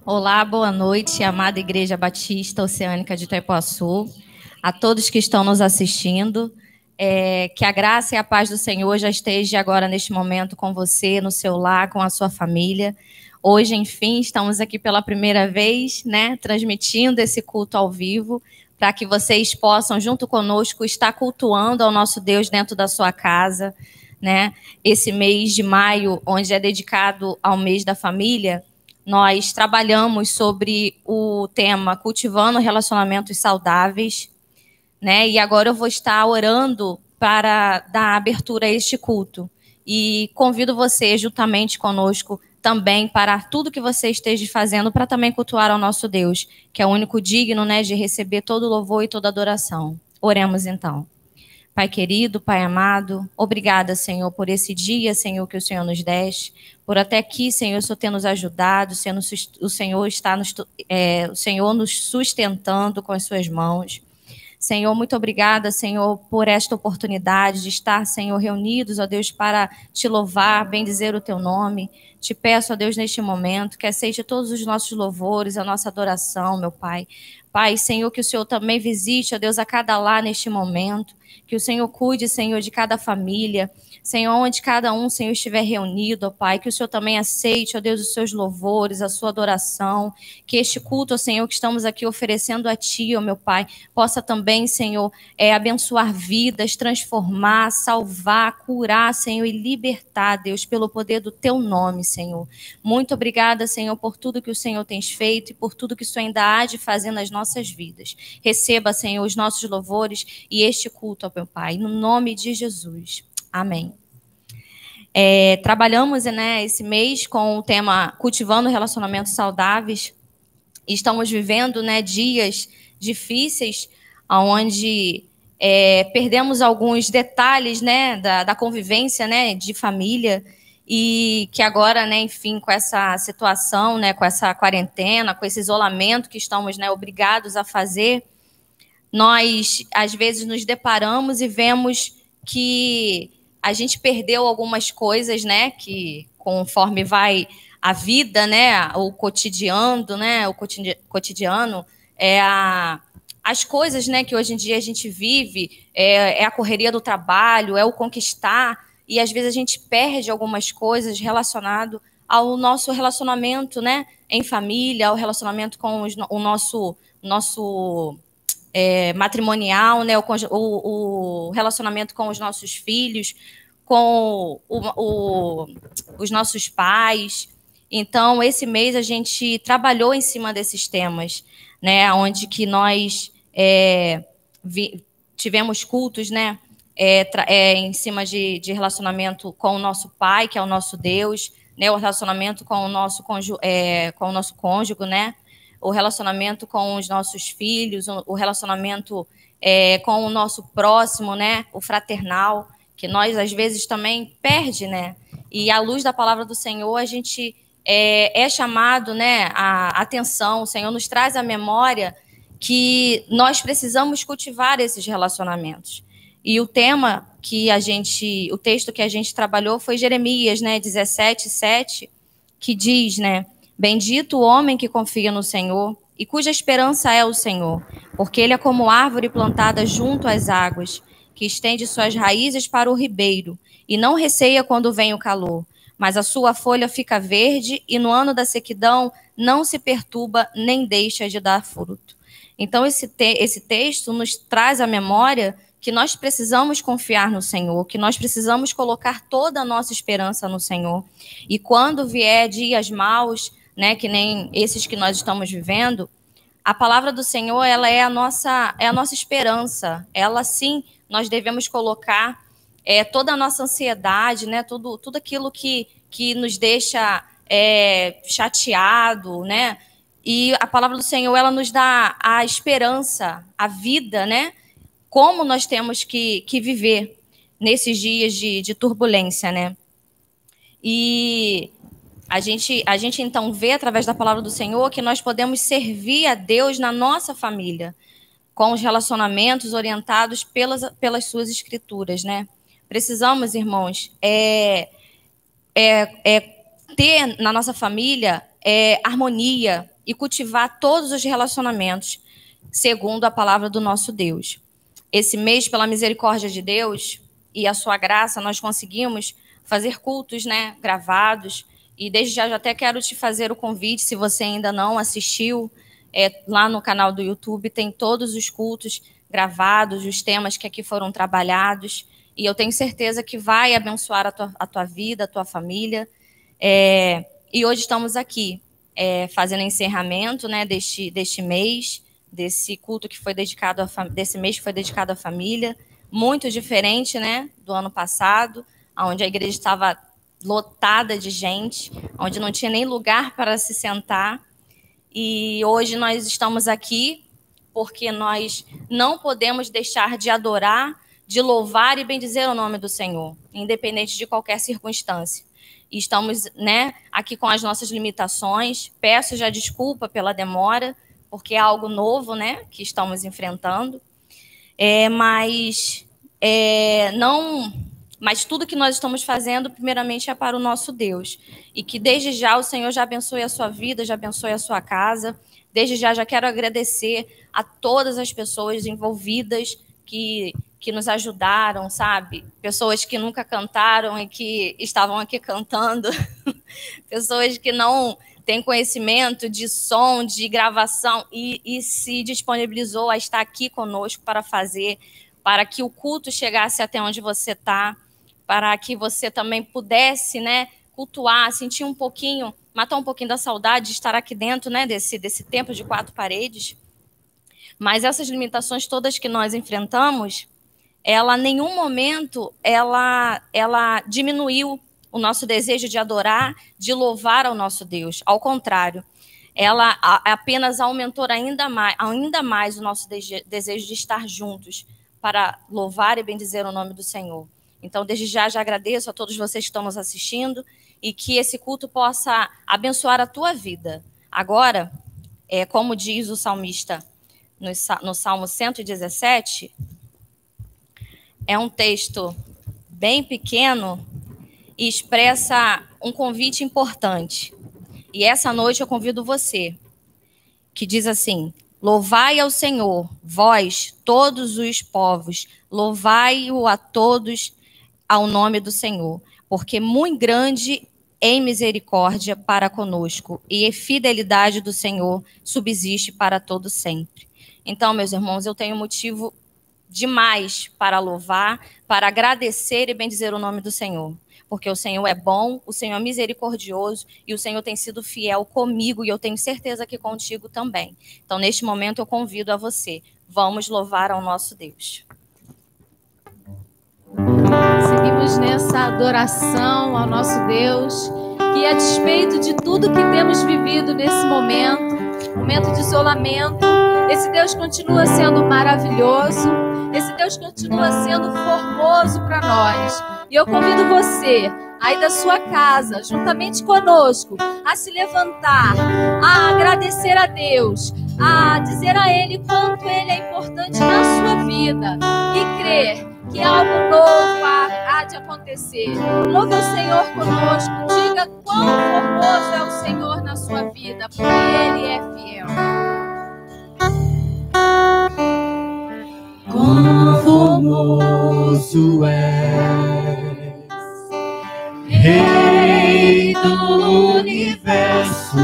Olá, boa noite, amada Igreja Batista Oceânica de Itaipuaçu, a todos que estão nos assistindo. Que a graça e a paz do Senhor já esteja agora neste momento com você, no seu lar, com a sua família. Hoje, enfim, estamos aqui pela primeira vez, né, transmitindo esse culto ao vivo, para que vocês possam, junto conosco, estar cultuando ao nosso Deus dentro da sua casa, né? Esse mês de maio, onde é dedicado ao mês da família, nós trabalhamos sobre o tema cultivando relacionamentos saudáveis, né? E agora eu vou estar orando para dar abertura a este culto. E convido você, juntamente conosco, também para tudo que você esteja fazendo para também cultuar ao nosso Deus, que é o único digno, né, de receber todo louvor e toda adoração. Oremos então. Pai querido, Pai amado, obrigada, Senhor, por esse dia, Senhor, que o Senhor nos deste, por até aqui, Senhor, o Senhor ter nos ajudado, o Senhor está o Senhor nos sustentando com as suas mãos. Senhor, muito obrigada, Senhor, por esta oportunidade de estar, Senhor, reunidos, ó Deus, para te louvar, bendizer o teu nome. Te peço, ó Deus, neste momento, que aceite todos os nossos louvores, a nossa adoração, meu Pai. Pai, Senhor, que o Senhor também visite, ó Deus, a cada lar neste momento. Que o Senhor cuide, Senhor, de cada família. Senhor, onde cada um, Senhor, estiver reunido, ó Pai, que o Senhor também aceite, ó Deus, os seus louvores, a sua adoração, que este culto, ó Senhor, que estamos aqui oferecendo a Ti, ó meu Pai, possa também, Senhor, abençoar vidas, transformar, salvar, curar, Senhor, e libertar, Deus, pelo poder do Teu nome, Senhor. Muito obrigada, Senhor, por tudo que o Senhor tem feito e por tudo que o Senhor ainda há de fazer nas nossas vidas. Receba, Senhor, os nossos louvores e este culto, ó meu Pai, no nome de Jesus. Amém. Trabalhamos, né, esse mês com o tema Cultivando Relacionamentos Saudáveis. Estamos vivendo, né, dias difíceis, onde perdemos alguns detalhes, né, da convivência, né, de família, e que agora, né, enfim, com essa situação, né, com essa quarentena, com esse isolamento que estamos, né, obrigados a fazer, nós, às vezes, nos deparamos e vemos que a gente perdeu algumas coisas, né? Que conforme vai a vida, né? O cotidiano, né? O cotidiano as coisas, né? Que hoje em dia a gente vive é a correria do trabalho, é o conquistar e às vezes a gente perde algumas coisas relacionado ao nosso relacionamento, né? Em família, ao relacionamento com o nosso matrimonial, né, o relacionamento com os nossos filhos, com os nossos pais. Então, esse mês a gente trabalhou em cima desses temas, né, onde que nós tivemos cultos, né, em cima de relacionamento com o nosso pai, que é o nosso Deus, né, o relacionamento com com o nosso cônjuge, né, o relacionamento com os nossos filhos, o relacionamento com o nosso próximo, né, o fraternal, que nós às vezes também perde, né? E à luz da palavra do Senhor, a gente é chamado, né, a atenção. O Senhor nos traz à memória que nós precisamos cultivar esses relacionamentos. E o tema o texto que a gente trabalhou foi Jeremias, né, 17:7, que diz, né, bendito o homem que confia no Senhor e cuja esperança é o Senhor, porque ele é como árvore plantada junto às águas, que estende suas raízes para o ribeiro e não receia quando vem o calor, mas a sua folha fica verde e no ano da sequidão não se perturba nem deixa de dar fruto. Então esse texto nos traz à memória que nós precisamos confiar no Senhor, que nós precisamos colocar toda a nossa esperança no Senhor. E quando vier dias maus, né, que nem esses que nós estamos vivendo, a palavra do Senhor, ela é a nossa esperança. Ela sim, nós devemos colocar toda a nossa ansiedade, né, tudo aquilo que nos deixa chateado, né? E a palavra do Senhor, ela nos dá a esperança, a vida, né? Como nós temos que viver nesses dias de turbulência, né? E a gente então vê através da palavra do Senhor que nós podemos servir a Deus na nossa família, com os relacionamentos orientados pelas suas escrituras, né? Precisamos, irmãos, ter na nossa família harmonia, e cultivar todos os relacionamentos, segundo a palavra do nosso Deus. Esse mês, pela misericórdia de Deus e a sua graça, nós conseguimos fazer cultos, né, gravados. E desde já até quero te fazer o convite, se você ainda não assistiu, lá no canal do YouTube tem todos os cultos gravados, os temas que aqui foram trabalhados. E eu tenho certeza que vai abençoar a tua vida, a tua família. E hoje estamos aqui fazendo encerramento, né, deste mês, desse culto que foi dedicado desse mês que foi dedicado à família, muito diferente, né, do ano passado, onde a igreja estava lotada de gente, onde não tinha nem lugar para se sentar. E hoje nós estamos aqui porque nós não podemos deixar de adorar, de louvar e bendizer o nome do Senhor, independente de qualquer circunstância. E estamos, né, aqui com as nossas limitações. Peço já desculpa pela demora, porque é algo novo, né, que estamos enfrentando. Mas tudo que nós estamos fazendo, primeiramente, é para o nosso Deus. E que desde já o Senhor já abençoe a sua vida, já abençoe a sua casa. Desde já quero agradecer a todas as pessoas envolvidas que nos ajudaram, sabe? Pessoas que nunca cantaram e que estavam aqui cantando. Pessoas que não têm conhecimento de som, de gravação e se disponibilizou a estar aqui conosco para que o culto chegasse até onde você está, para que você também pudesse, né, cultuar, sentir um pouquinho, matar um pouquinho da saudade de estar aqui dentro, né, desse templo de 4 paredes. Mas essas limitações todas que nós enfrentamos, ela, em nenhum momento, ela diminuiu o nosso desejo de adorar, de louvar ao nosso Deus. Ao contrário, ela apenas aumentou ainda mais o nosso desejo de estar juntos para louvar e bendizer o nome do Senhor. Então, desde já agradeço a todos vocês que estão nos assistindo e que esse culto possa abençoar a tua vida. Agora, como diz o salmista no Salmo 117, é um texto bem pequeno e expressa um convite importante. E essa noite eu convido você, que diz assim: louvai ao Senhor, vós, todos os povos, louvai-o a todos ao nome do Senhor, porque muito grande em misericórdia para conosco, e a fidelidade do Senhor subsiste para todo sempre. Então, meus irmãos, eu tenho motivo demais para louvar, para agradecer e bendizer o nome do Senhor. Porque o Senhor é bom, o Senhor é misericordioso e o Senhor tem sido fiel comigo e eu tenho certeza que contigo também. Então, neste momento, eu convido a você. Vamos louvar ao nosso Deus. Seguimos nessa adoração ao nosso Deus, que a despeito de tudo que temos vivido nesse momento de isolamento, esse Deus continua sendo maravilhoso, esse Deus continua sendo formoso para nós. E eu convido você, aí da sua casa, juntamente conosco, a se levantar, a agradecer a Deus, a dizer a Ele quanto Ele é importante na sua vida e crer que algo novo há de acontecer. Louve o Senhor conosco, diga quão formoso é o Senhor na sua vida, porque Ele é fiel. Quão formoso és, Rei do universo,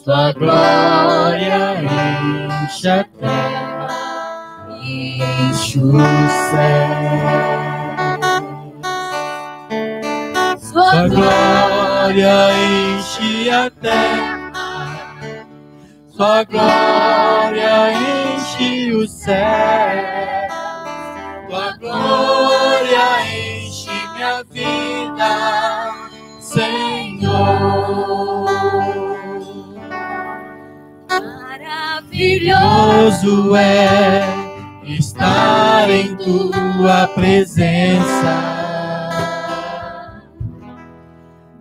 sua glória enche a terra, enche os céus. Sua glória enche a terra, sua glória enche os céus, tua glória enche minha vida, Senhor. Maravilhoso é estar em tua presença,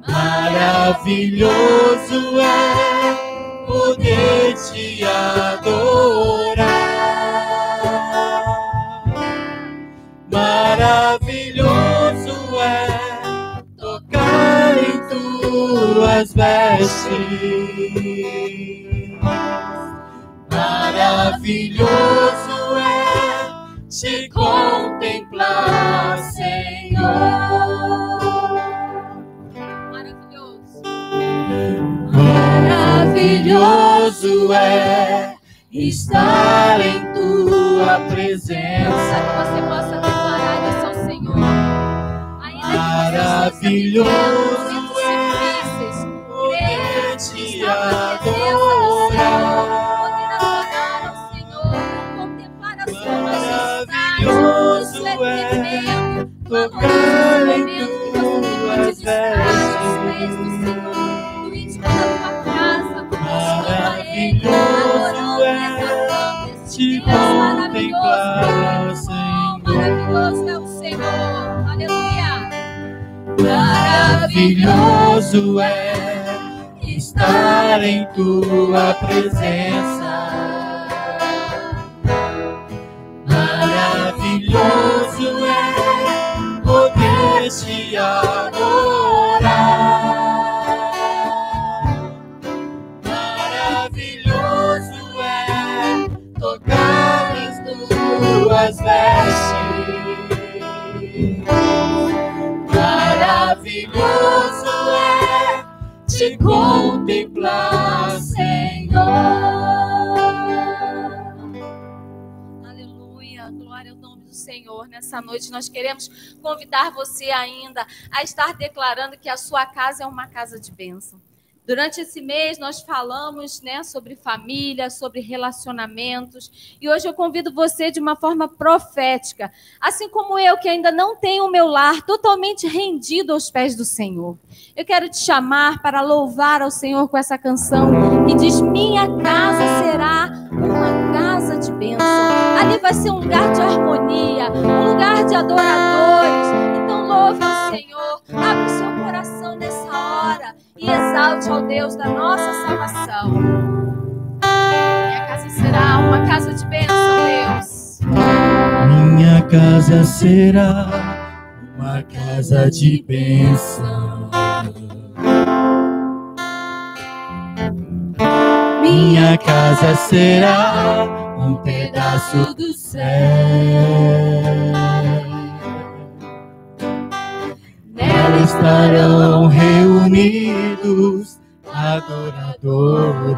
maravilhoso é poder te adorar, maravilhoso é tocar em tua tuas vestes. Maravilhoso é te contemplar, Senhor. Maravilhoso é estar em tua presença. Que você possa declarar isso ao Senhor. Maravilhoso é poder te adorar. Maravilhoso é tocar em tuas vestes. Maravilhoso é te contemplar, Senhor. Maravilhoso é o Senhor. Aleluia. Maravilhoso é estar em tua presença. Maravilhoso é poder te adorar. Maravilhoso é tocar as tuas vestes. Maravilhoso é te contemplar, Senhor. Glória ao nome do Senhor. Nessa noite nós queremos convidar você ainda a estar declarando que a sua casa é uma casa de bênção. Durante esse mês nós falamos, sobre família, sobre relacionamentos, e hoje eu convido você de uma forma profética, assim como eu que ainda não tenho o meu lar totalmente rendido aos pés do Senhor. Eu quero te chamar para louvar ao Senhor com essa canção que diz: minha casa será uma casa de bênção. Ali vai ser um lugar de harmonia, um lugar de adoradores. Então louve ao Senhor, abre o seu coração nessa hora e exalte ao Deus da nossa salvação. Minha casa será uma casa de bênção, Deus. Minha casa será uma casa de bênção. Minha casa será um pedaço do céu. Nela estarão reunidos adoradores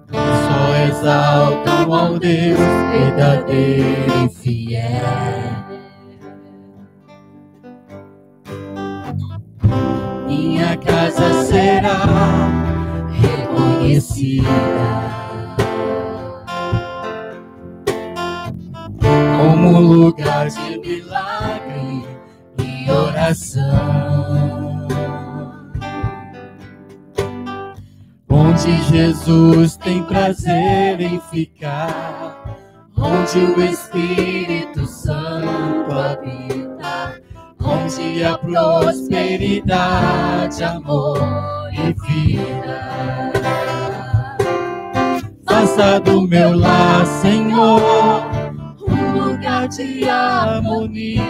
que só exaltam ao Deus verdadeiro e fiel. Minha casa será reconhecida como lugar de milagre e oração, onde Jesus tem prazer em ficar, onde o Espírito Santo habita, onde há prosperidade, amor e vida. Faça do meu lar, Senhor, um lugar de harmonia.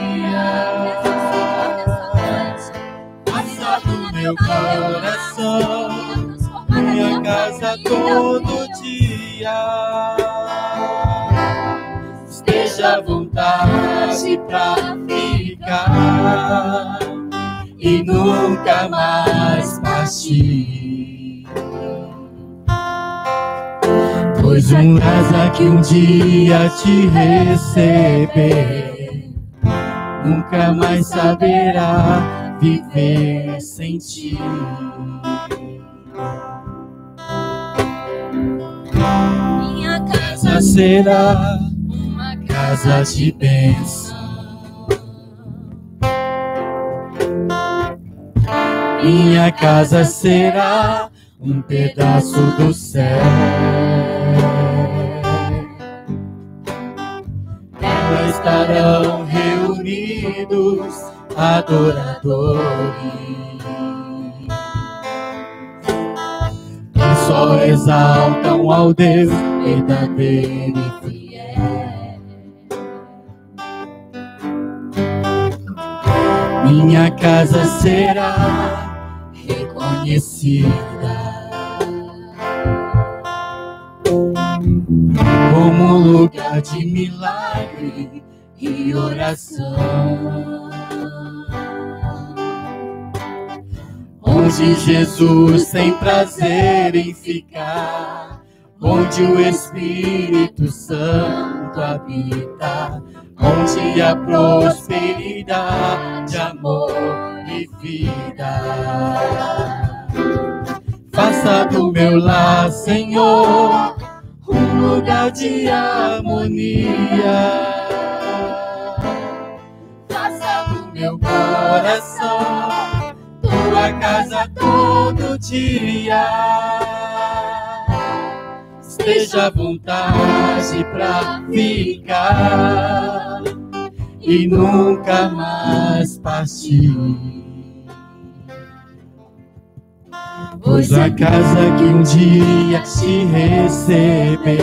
Faça do meu coração minha casa todo dia. Esteja à vontade pra ficar e nunca mais partir. Pois um casa que um dia te receber nunca mais saberá viver sem ti. Minha casa será uma casa de bênção. Minha casa será um pedaço do céu. Nela estarão reunidos adoradores que só exaltam ao Deus verdadeiro e fiel. minha casa será reconhecida como lugar de milagre e oração, onde Jesus tem prazer em ficar, onde o Espírito Santo habita, onde há prosperidade, amor e vida. Faça do meu lar, Senhor, um lugar de harmonia. Faça do meu coração tua casa todo dia. Esteja à vontade pra ficar e nunca mais partir. Pois a casa que um dia te recebeu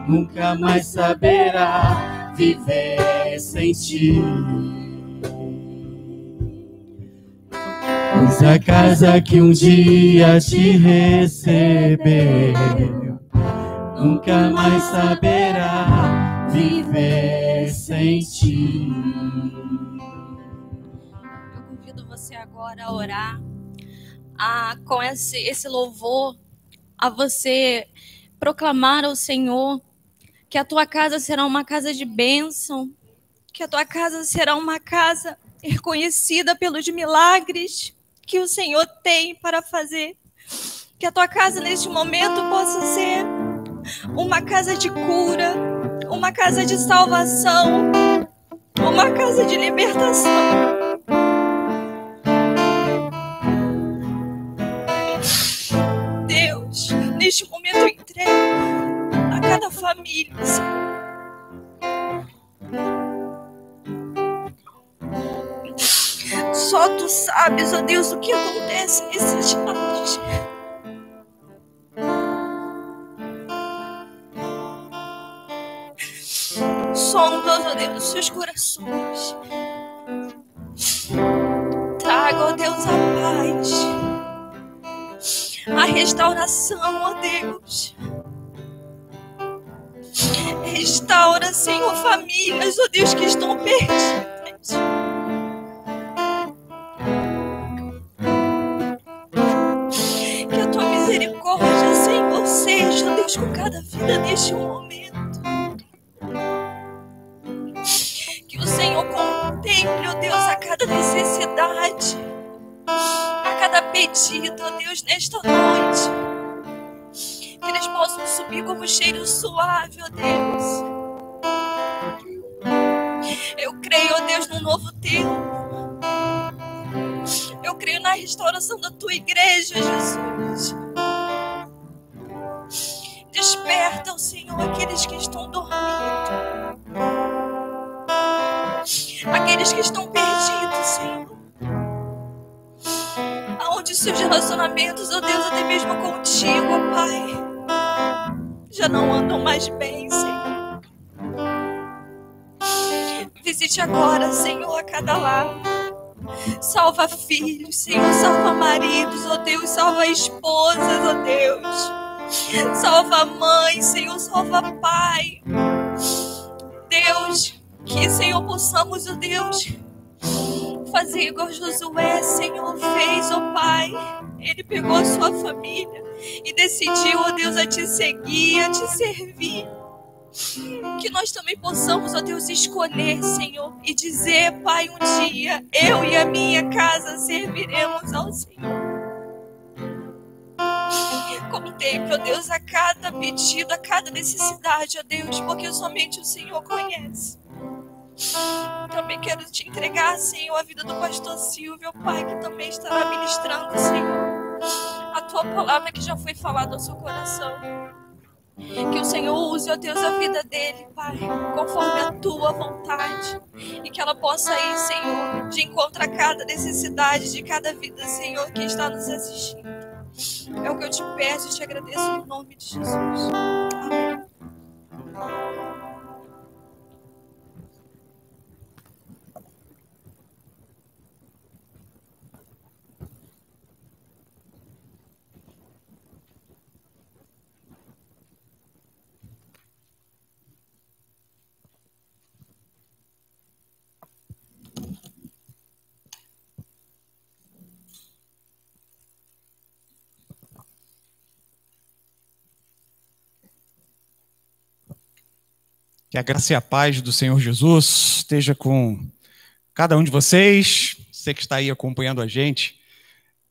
nunca mais saberá viver sem ti. Pois a casa que um dia te recebeu nunca mais saberá viver sem ti. Eu convido você agora a orar, com esse louvor, a você proclamar ao Senhor que a tua casa será uma casa de bênção, que a tua casa será uma casa reconhecida pelos milagres que o Senhor tem para fazer. Que a tua casa neste momento possa ser uma casa de cura, uma casa de salvação, uma casa de libertação. Deus, neste momento eu entrego a cada família, Senhor. Só tu sabes, ó Deus, o que acontece nesses dias. Sonda, ó Deus, seus corações. Traga, ó Deus, a paz, a restauração, ó Deus. Restaura, Senhor, famílias, ó Deus, que estão perdidas. Que a tua misericórdia, Senhor, seja, ó Deus, com cada vida neste momento. Que o Senhor contemple, ó Deus, a cada necessidade, a cada pedido, ó Deus, nesta noite. Que eles possam subir como cheiro suave, ó Deus. Eu creio, ó Deus, num novo tempo. Eu creio na restauração da tua igreja, Jesus. Desperta, ó Senhor, aqueles que estão dormindo, aqueles que estão perdidos, Senhor. Aonde seus relacionamentos, ó Deus, até mesmo contigo, ó Pai, já não andam mais bem, Senhor. Visite agora, Senhor, a cada lar. Salva filhos, Senhor, salva maridos, ó Deus, salva esposas, ó Deus. Salva mãe, Senhor, salva pai. Deus, que, Senhor, possamos, ó Deus, fazer igual Josué, Senhor, fez, ó Pai. Ele pegou a sua família e decidiu, ó Deus, a te seguir, a te servir. Que nós também possamos, ó Deus, escolher, Senhor, e dizer, Pai, um dia, eu e a minha casa serviremos ao Senhor. Contemple, ó Deus, a cada pedido, a cada necessidade, ó Deus, porque somente o Senhor conhece. Também quero te entregar, Senhor, a vida do pastor Silvio, Pai, que também estará ministrando, Senhor, a tua palavra que já foi falada ao seu coração. Que o Senhor use, ó Deus, a vida dele, Pai, conforme a tua vontade. E que ela possa ir, Senhor, de encontro a cada necessidade de cada vida, Senhor, que está nos assistindo. É o que eu te peço e te agradeço no nome de Jesus. Amém. Que a graça e a paz do Senhor Jesus esteja com cada um de vocês, você que está aí acompanhando a gente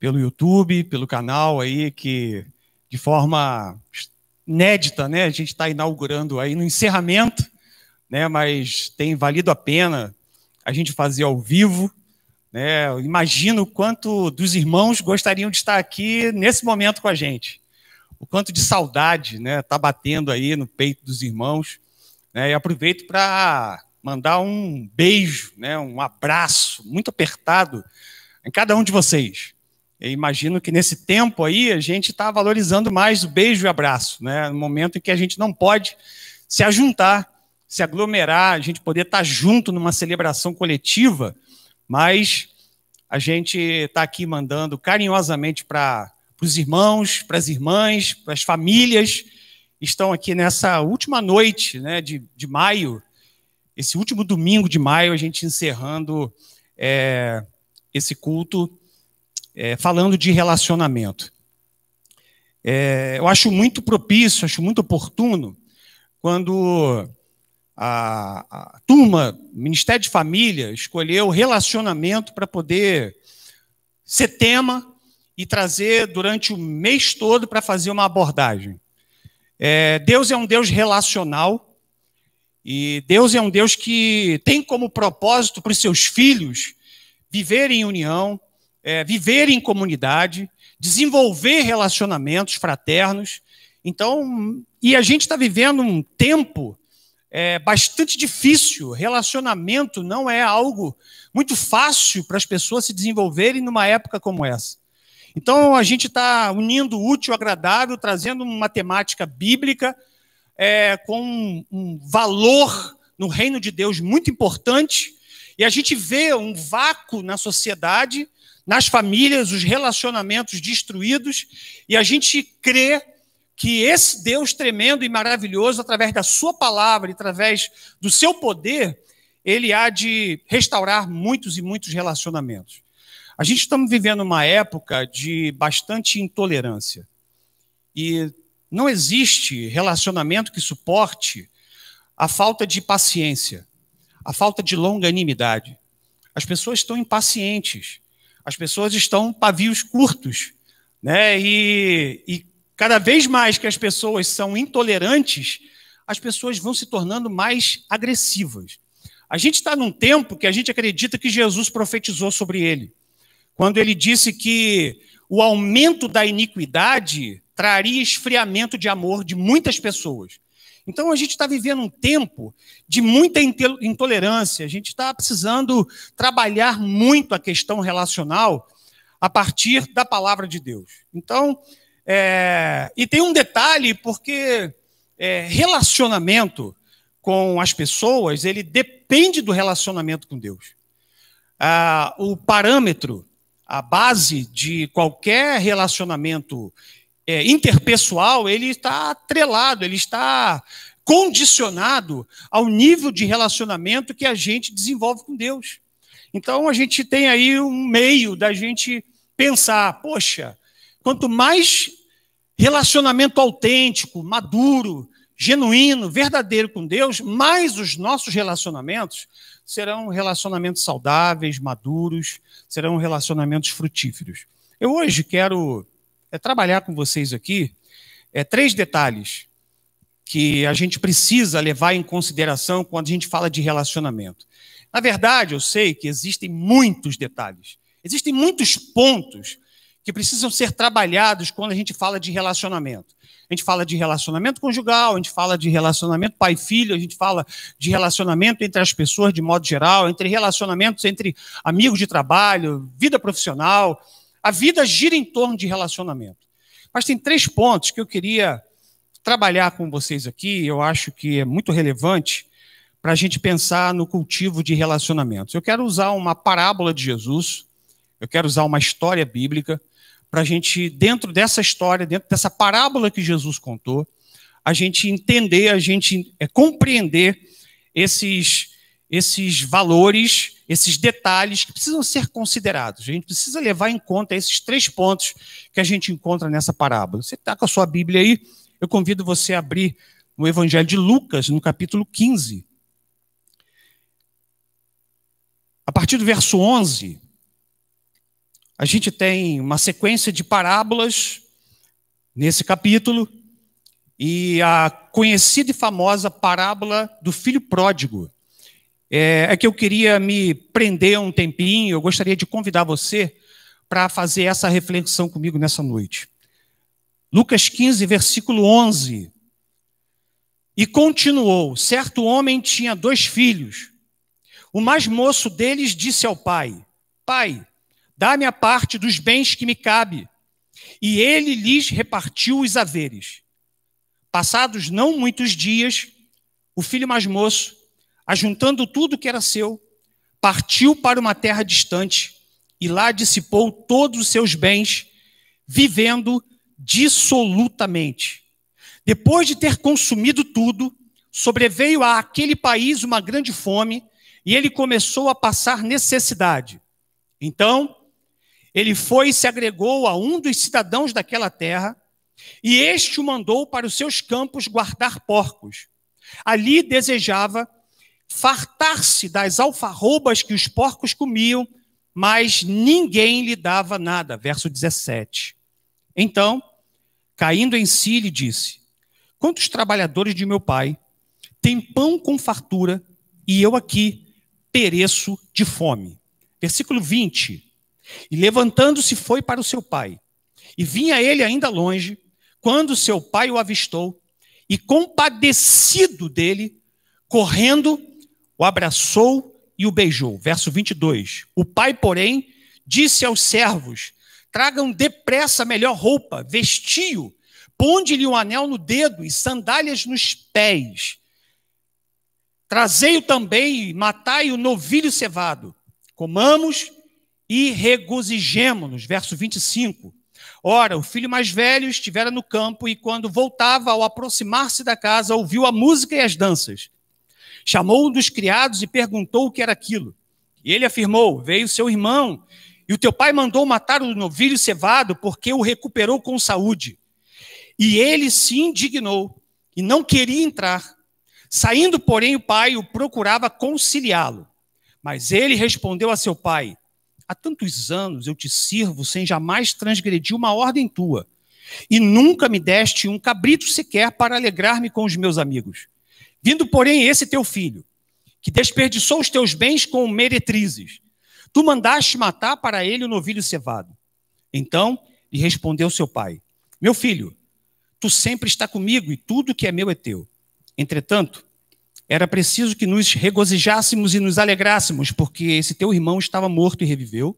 pelo YouTube, pelo canal aí, que de forma inédita, né, a gente está inaugurando aí no encerramento, né, mas tem valido a pena a gente fazer ao vivo, né. Eu imagino o quanto dos irmãos gostariam de estar aqui nesse momento com a gente, o quanto de saudade, né, está batendo aí no peito dos irmãos. E aproveito para mandar um beijo, né, um abraço muito apertado em cada um de vocês. Eu imagino que nesse tempo aí a gente está valorizando mais o beijo e o abraço, né, no momento em que a gente não pode se ajuntar, se aglomerar, a gente poder estar junto numa celebração coletiva, mas a gente está aqui mandando carinhosamente para os irmãos, para as irmãs, para as famílias, estão aqui nessa última noite, né, de maio, esse último domingo de maio, a gente encerrando esse culto, falando de relacionamento. Eu acho muito propício, acho muito oportuno, quando a turma, o Ministério de Família, escolheu relacionamento para poder ser tema e trazer durante o mês todo para fazer uma abordagem. Deus é um Deus relacional e Deus é um Deus que tem como propósito para os seus filhos viverem em união, viverem em comunidade, desenvolver relacionamentos fraternos. Então, e a gente está vivendo um tempo bastante difícil. Relacionamento não é algo muito fácil para as pessoas se desenvolverem numa época como essa. Então, a gente está unindo o útil ao agradável, trazendo uma temática bíblica com um valor no reino de Deus muito importante, e a gente vê um vácuo na sociedade, nas famílias, os relacionamentos destruídos, e a gente crê que esse Deus tremendo e maravilhoso, através da sua palavra, através do seu poder, ele há de restaurar muitos e muitos relacionamentos. A gente está vivendo uma época de bastante intolerância. E não existe relacionamento que suporte a falta de paciência, a falta de longanimidade. As pessoas estão impacientes, as pessoas estão pavios curtos, né? E cada vez mais que as pessoas são intolerantes, as pessoas vão se tornando mais agressivas. A gente está num tempo que a gente acredita que Jesus profetizou sobre ele, quando ele disse que o aumento da iniquidade traria esfriamento de amor de muitas pessoas. Então, a gente está vivendo um tempo de muita intolerância, a gente está precisando trabalhar muito a questão relacional a partir da palavra de Deus. Então, e tem um detalhe, porque relacionamento com as pessoas, ele depende do relacionamento com Deus. O parâmetro, a base de qualquer relacionamento interpessoal, ele está atrelado, ele está condicionado ao nível de relacionamento que a gente desenvolve com Deus. Então, a gente tem aí um meio da gente pensar, poxa, quanto mais relacionamento autêntico, maduro, genuíno, verdadeiro com Deus, mais os nossos relacionamentos serão relacionamentos saudáveis, maduros, serão relacionamentos frutíferos. Eu hoje quero trabalhar com vocês aqui 3 detalhes que a gente precisa levar em consideração quando a gente fala de relacionamento. Na verdade, eu sei que existem muitos detalhes, existem muitos pontos que precisam ser trabalhados quando a gente fala de relacionamento. A gente fala de relacionamento conjugal, a gente fala de relacionamento pai-filho, a gente fala de relacionamento entre as pessoas de modo geral, entre relacionamentos entre amigos de trabalho, vida profissional. A vida gira em torno de relacionamento. Mas tem 3 pontos que eu queria trabalhar com vocês aqui, eu acho que é muito relevante para a gente pensar no cultivo de relacionamentos. Eu quero usar uma parábola de Jesus, eu quero usar uma história bíblica, para a gente, dentro dessa história, dentro dessa parábola que Jesus contou, a gente entender, a gente compreender esses valores, esses detalhes que precisam ser considerados. A gente precisa levar em conta esses 3 pontos que a gente encontra nessa parábola. Você está com a sua Bíblia aí, eu convido você a abrir no Evangelho de Lucas, no capítulo 15. A partir do verso 11, a gente tem uma sequência de parábolas nesse capítulo, e a conhecida e famosa parábola do filho pródigo. É que eu queria me prender um tempinho, eu gostaria de convidar você para fazer essa reflexão comigo nessa noite. Lucas 15, versículo 11. E continuou: certo homem tinha 2 filhos. O mais moço deles disse ao pai: Pai, dá-me a parte dos bens que me cabe. E ele lhes repartiu os haveres. Passados não muitos dias, o filho mais moço, ajuntando tudo que era seu, partiu para uma terra distante e lá dissipou todos os seus bens, vivendo dissolutamente. Depois de ter consumido tudo, sobreveio àquele país uma grande fome e ele começou a passar necessidade. Então, ele foi e se agregou a um dos cidadãos daquela terra e este o mandou para os seus campos guardar porcos. Ali desejava fartar-se das alfarrobas que os porcos comiam, mas ninguém lhe dava nada. Verso 17. Então, caindo em si, lhe disse: quantos trabalhadores de meu pai têm pão com fartura e eu aqui pereço de fome. Versículo 20. E levantando-se foi para o seu pai. E vinha ele ainda longe, quando seu pai o avistou, e compadecido dele, correndo, o abraçou e o beijou. Verso 22. O pai, porém, disse aos servos: tragam depressa a melhor roupa, vestiu, ponde-lhe um anel no dedo e sandálias nos pés. Trazei-o também e matai o novilho cevado. Comamos e regozijemo-nos. Verso 25. Ora, o filho mais velho estivera no campo e quando voltava, ao aproximar-se da casa, ouviu a música e as danças. Chamou um dos criados e perguntou o que era aquilo. E ele afirmou: veio seu irmão, e o teu pai mandou matar o novilho cevado, porque o recuperou com saúde. E ele se indignou e não queria entrar. Saindo, porém, o pai o procurava conciliá-lo. Mas ele respondeu a seu pai: há tantos anos eu te sirvo sem jamais transgredir uma ordem tua, e nunca me deste um cabrito sequer para alegrar-me com os meus amigos. Vindo, porém, esse teu filho, que desperdiçou os teus bens com meretrizes, tu mandaste matar para ele o novilho cevado. Então lhe respondeu seu pai: meu filho, tu sempre está comigo e tudo que é meu é teu. Entretanto, era preciso que nos regozijássemos e nos alegrássemos, porque esse teu irmão estava morto e reviveu,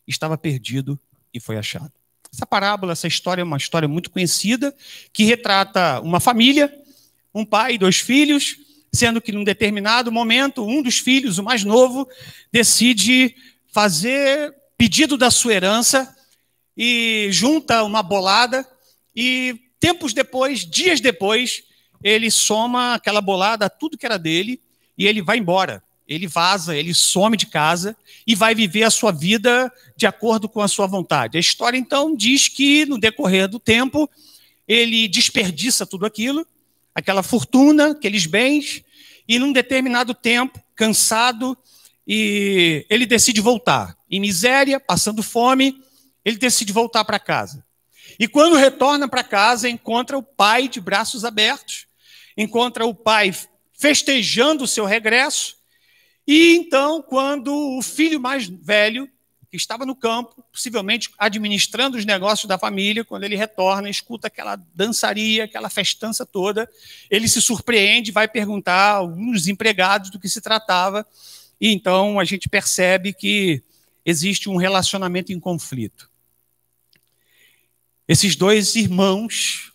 estava perdido e foi achado. Essa parábola, essa história é uma história muito conhecida, que retrata uma família, um pai e 2 filhos, sendo que num determinado momento, um dos filhos, o mais novo, decide fazer pedido da sua herança e junta uma bolada e tempos depois, dias depois, ele soma aquela bolada, tudo que era dele, e ele vai embora. Ele vaza, ele some de casa e vai viver a sua vida de acordo com a sua vontade. A história, então, diz que, no decorrer do tempo, ele desperdiça tudo aquilo, aquela fortuna, aqueles bens, e num determinado tempo, cansado, e ele decide voltar. Em miséria, passando fome, ele decide voltar para casa. E quando retorna para casa, encontra o pai de braços abertos, encontra o pai festejando o seu regresso, e então, quando o filho mais velho, que estava no campo, possivelmente administrando os negócios da família, quando ele retorna, escuta aquela dançaria, aquela festança toda, ele se surpreende, vai perguntar a um dos empregados do que se tratava, e então a gente percebe que existe um relacionamento em conflito. Esses 2 irmãos,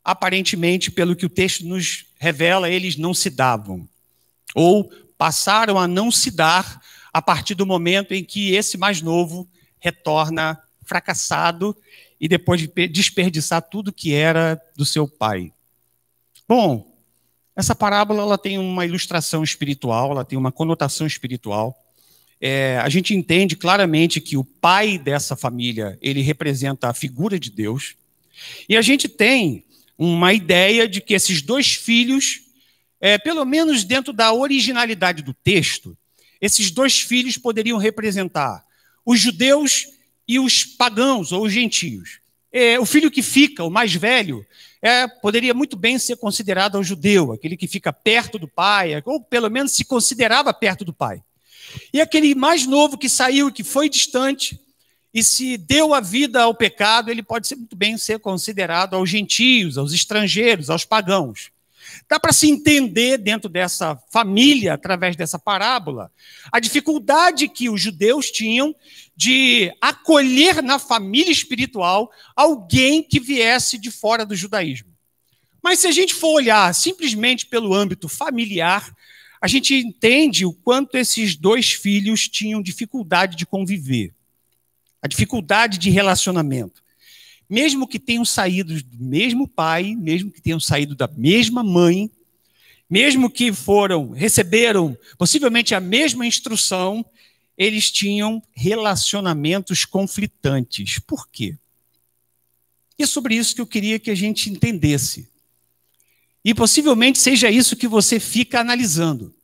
aparentemente, pelo que o texto nos revela, eles não se davam, ou passaram a não se dar a partir do momento em que esse mais novo retorna fracassado e depois de desperdiçar tudo que era do seu pai. Bom, essa parábola ela tem uma ilustração espiritual, ela tem uma conotação espiritual. A gente entende claramente que o pai dessa família, ele representa a figura de Deus. E a gente tem uma ideia de que esses dois filhos, pelo menos dentro da originalidade do texto, esses dois filhos poderiam representar os judeus e os pagãos ou os gentios. O filho que fica, o mais velho, poderia muito bem ser considerado o judeu, aquele que fica perto do pai, ou pelo menos se considerava perto do pai. E aquele mais novo que saiu, que foi distante e se deu a vida ao pecado, ele pode muito bem ser considerado aos gentios, aos estrangeiros, aos pagãos. Dá para se entender dentro dessa família, através dessa parábola, a dificuldade que os judeus tinham de acolher na família espiritual alguém que viesse de fora do judaísmo. Mas se a gente for olhar simplesmente pelo âmbito familiar, a gente entende o quanto esses dois filhos tinham dificuldade de conviver, a dificuldade de relacionamento. Mesmo que tenham saído do mesmo pai, mesmo que tenham saído da mesma mãe, mesmo que receberam possivelmente a mesma instrução, eles tinham relacionamentos conflitantes. Por quê? E é sobre isso que eu queria que a gente entendesse. E possivelmente seja isso que você fica analisando.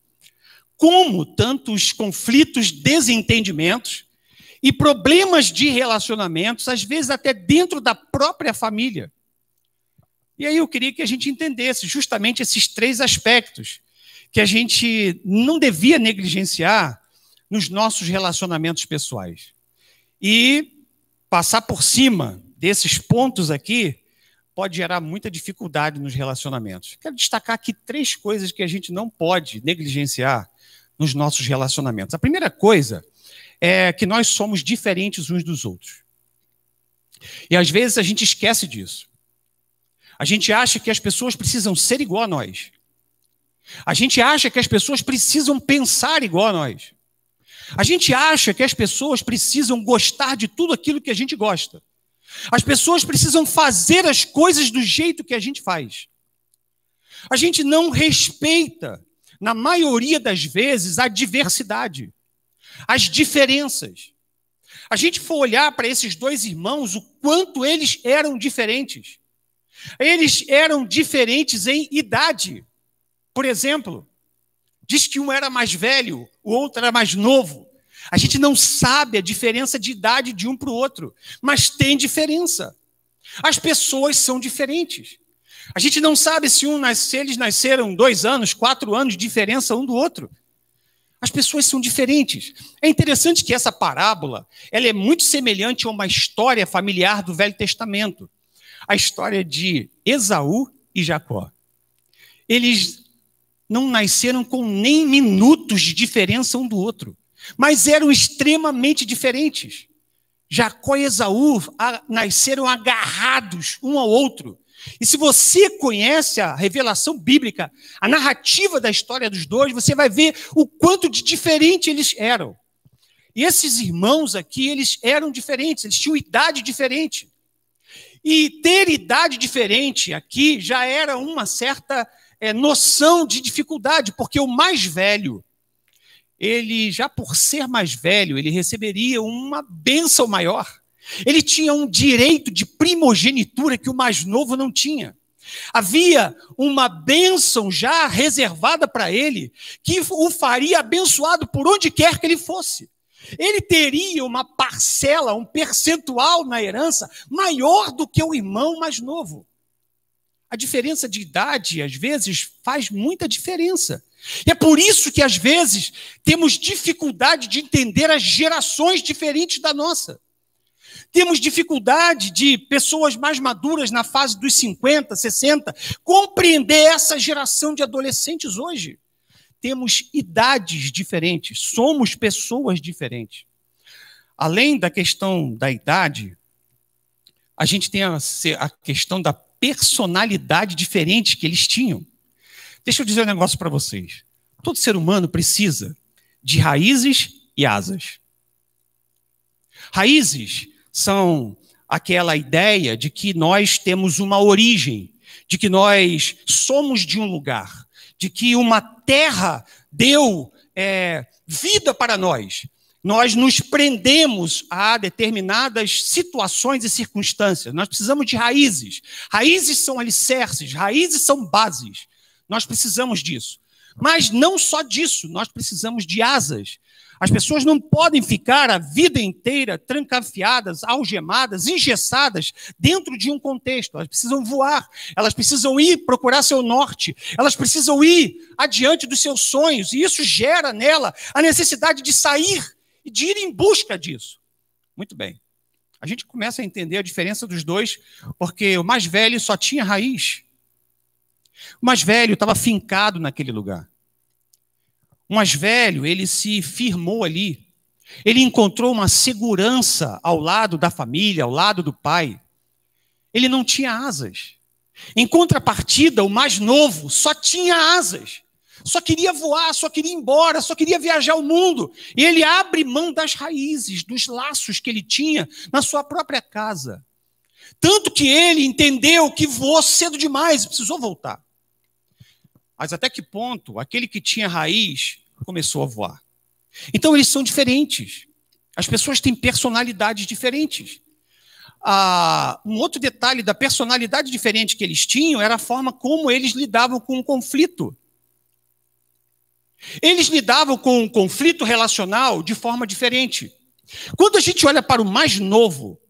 Como tantos conflitos, desentendimentos e problemas de relacionamentos, às vezes até dentro da própria família. E aí eu queria que a gente entendesse justamente esses três aspectos que a gente não devia negligenciar nos nossos relacionamentos pessoais. E passar por cima desses pontos aqui pode gerar muita dificuldade nos relacionamentos. Quero destacar aqui três coisas que a gente não pode negligenciar nos nossos relacionamentos. A primeira coisa é que nós somos diferentes uns dos outros. E às vezes a gente esquece disso. A gente acha que as pessoas precisam ser igual a nós. A gente acha que as pessoas precisam pensar igual a nós. A gente acha que as pessoas precisam gostar de tudo aquilo que a gente gosta. As pessoas precisam fazer as coisas do jeito que a gente faz. A gente não respeita, na maioria das vezes, a diversidade, as diferenças. A gente for olhar para esses dois irmãos, o quanto eles eram diferentes. Eles eram diferentes em idade. Por exemplo, diz que um era mais velho, o outro era mais novo. A gente não sabe a diferença de idade de um para o outro, mas tem diferença. As pessoas são diferentes. A gente não sabe se eles nasceram 2 anos, 4 anos de diferença um do outro. As pessoas são diferentes. É interessante que essa parábola ela é muito semelhante a uma história familiar do Velho Testamento. A história de Esaú e Jacó. Eles não nasceram com nem minutos de diferença um do outro, mas eram extremamente diferentes. Jacó e Esaú nasceram agarrados um ao outro. E se você conhece a revelação bíblica, a narrativa da história dos dois, você vai ver o quanto de diferente eles eram. E esses irmãos aqui, eles eram diferentes, eles tinham idade diferente. E ter idade diferente aqui já era uma certa noção de dificuldade, porque o mais velho, ele já por ser mais velho, ele receberia uma bênção maior. Ele tinha um direito de primogenitura que o mais novo não tinha. Havia uma bênção já reservada para ele, que o faria abençoado por onde quer que ele fosse. Ele teria uma parcela, um percentual na herança maior do que o irmão mais novo. A diferença de idade, às vezes, faz muita diferença. E é por isso que, às vezes, temos dificuldade de entender as gerações diferentes da nossa. Temos dificuldade de pessoas mais maduras na fase dos 50, 60, compreender essa geração de adolescentes hoje. Temos idades diferentes, somos pessoas diferentes. Além da questão da idade, a gente tem a questão da personalidade diferente que eles tinham. Deixa eu dizer um negócio para vocês. Todo ser humano precisa de raízes e asas. Raízes são aquela ideia de que nós temos uma origem, de que nós somos de um lugar, de que uma terra deu vida para nós. Nós nos prendemos a determinadas situações e circunstâncias. Nós precisamos de raízes. Raízes são alicerces, raízes são bases. Nós precisamos disso. Mas não só disso, nós precisamos de asas. As pessoas não podem ficar a vida inteira trancafiadas, algemadas, engessadas dentro de um contexto. Elas precisam voar, elas precisam ir procurar seu norte, elas precisam ir adiante dos seus sonhos, e isso gera nela a necessidade de sair e de ir em busca disso. Muito bem. A gente começa a entender a diferença dos dois, porque o mais velho só tinha raiz. O mais velho estava fincado naquele lugar. O mais velho, ele se firmou ali. Ele encontrou uma segurança ao lado da família, ao lado do pai. Ele não tinha asas. Em contrapartida, o mais novo só tinha asas. Só queria voar, só queria ir embora, só queria viajar o mundo. E ele abre mão das raízes, dos laços que ele tinha na sua própria casa. Tanto que ele entendeu que voou cedo demais e precisou voltar. Mas até que ponto aquele que tinha raiz começou a voar? Então eles são diferentes. As pessoas têm personalidades diferentes. Um outro detalhe da personalidade diferente que eles tinham era a forma como eles lidavam com o conflito. Eles lidavam com o conflito relacional de forma diferente. Quando a gente olha para o mais novo,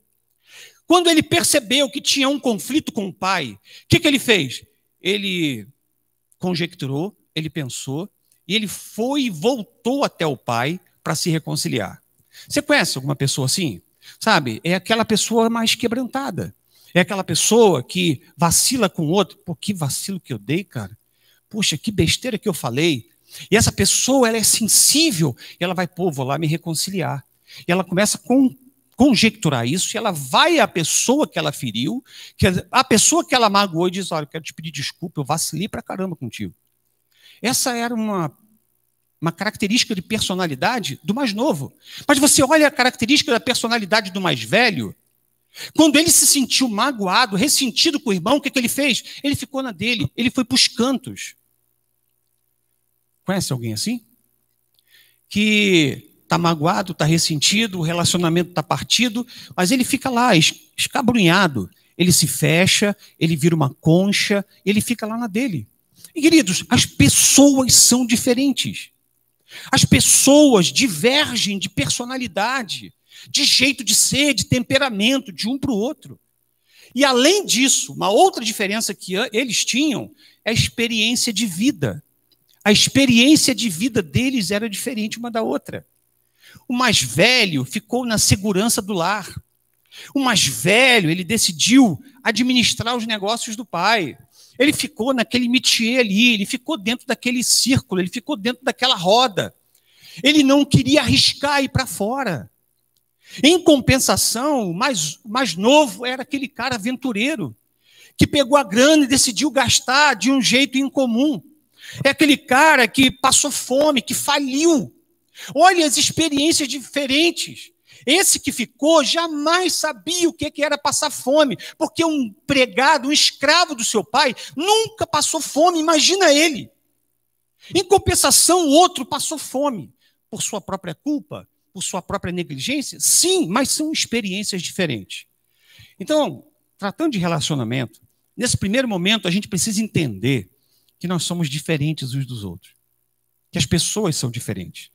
quando ele percebeu que tinha um conflito com o pai, o que ele fez? Ele conjecturou, ele pensou, e ele foi e voltou até o pai para se reconciliar. Você conhece alguma pessoa assim? Sabe, é aquela pessoa mais quebrantada. É aquela pessoa que vacila com o outro. Pô, que vacilo que eu dei, cara. Poxa, que besteira que eu falei. E essa pessoa, ela é sensível. E ela vai, vou lá me reconciliar. E ela começa a conjecturar isso. E ela vai à pessoa que ela feriu, a pessoa que ela magoou e diz, olha, eu quero te pedir desculpa, eu vacilei pra caramba contigo. Essa era uma característica de personalidade do mais novo. Mas você olha a característica da personalidade do mais velho, quando ele se sentiu magoado, ressentido com o irmão, o que ele fez? Ele ficou na dele, ele foi para os cantos. Conhece alguém assim? Que está magoado, está ressentido, o relacionamento está partido, mas ele fica lá, escabrunhado. Ele se fecha, ele vira uma concha, ele fica lá na dele. E, queridos, as pessoas são diferentes. As pessoas divergem de personalidade, de jeito de ser, de temperamento, de um para o outro. E, além disso, uma outra diferença que eles tinham é a experiência de vida. A experiência de vida deles era diferente uma da outra. O mais velho ficou na segurança do lar. O mais velho, ele decidiu administrar os negócios do pai. Ele ficou naquele métier ali, ele ficou dentro daquele círculo, ele ficou dentro daquela roda. Ele não queria arriscar ir para fora. Em compensação, o mais novo era aquele cara aventureiro, que pegou a grana e decidiu gastar de um jeito incomum. É aquele cara que passou fome, que faliu. Olha as experiências diferentes. Esse que ficou jamais sabia o que era passar fome, porque um empregado, um escravo do seu pai, nunca passou fome, imagina ele. Em compensação, o outro passou fome, por sua própria culpa, por sua própria negligência, sim, mas são experiências diferentes. Então, tratando de relacionamento, nesse primeiro momento a gente precisa entender que nós somos diferentes uns dos outros, que as pessoas são diferentes.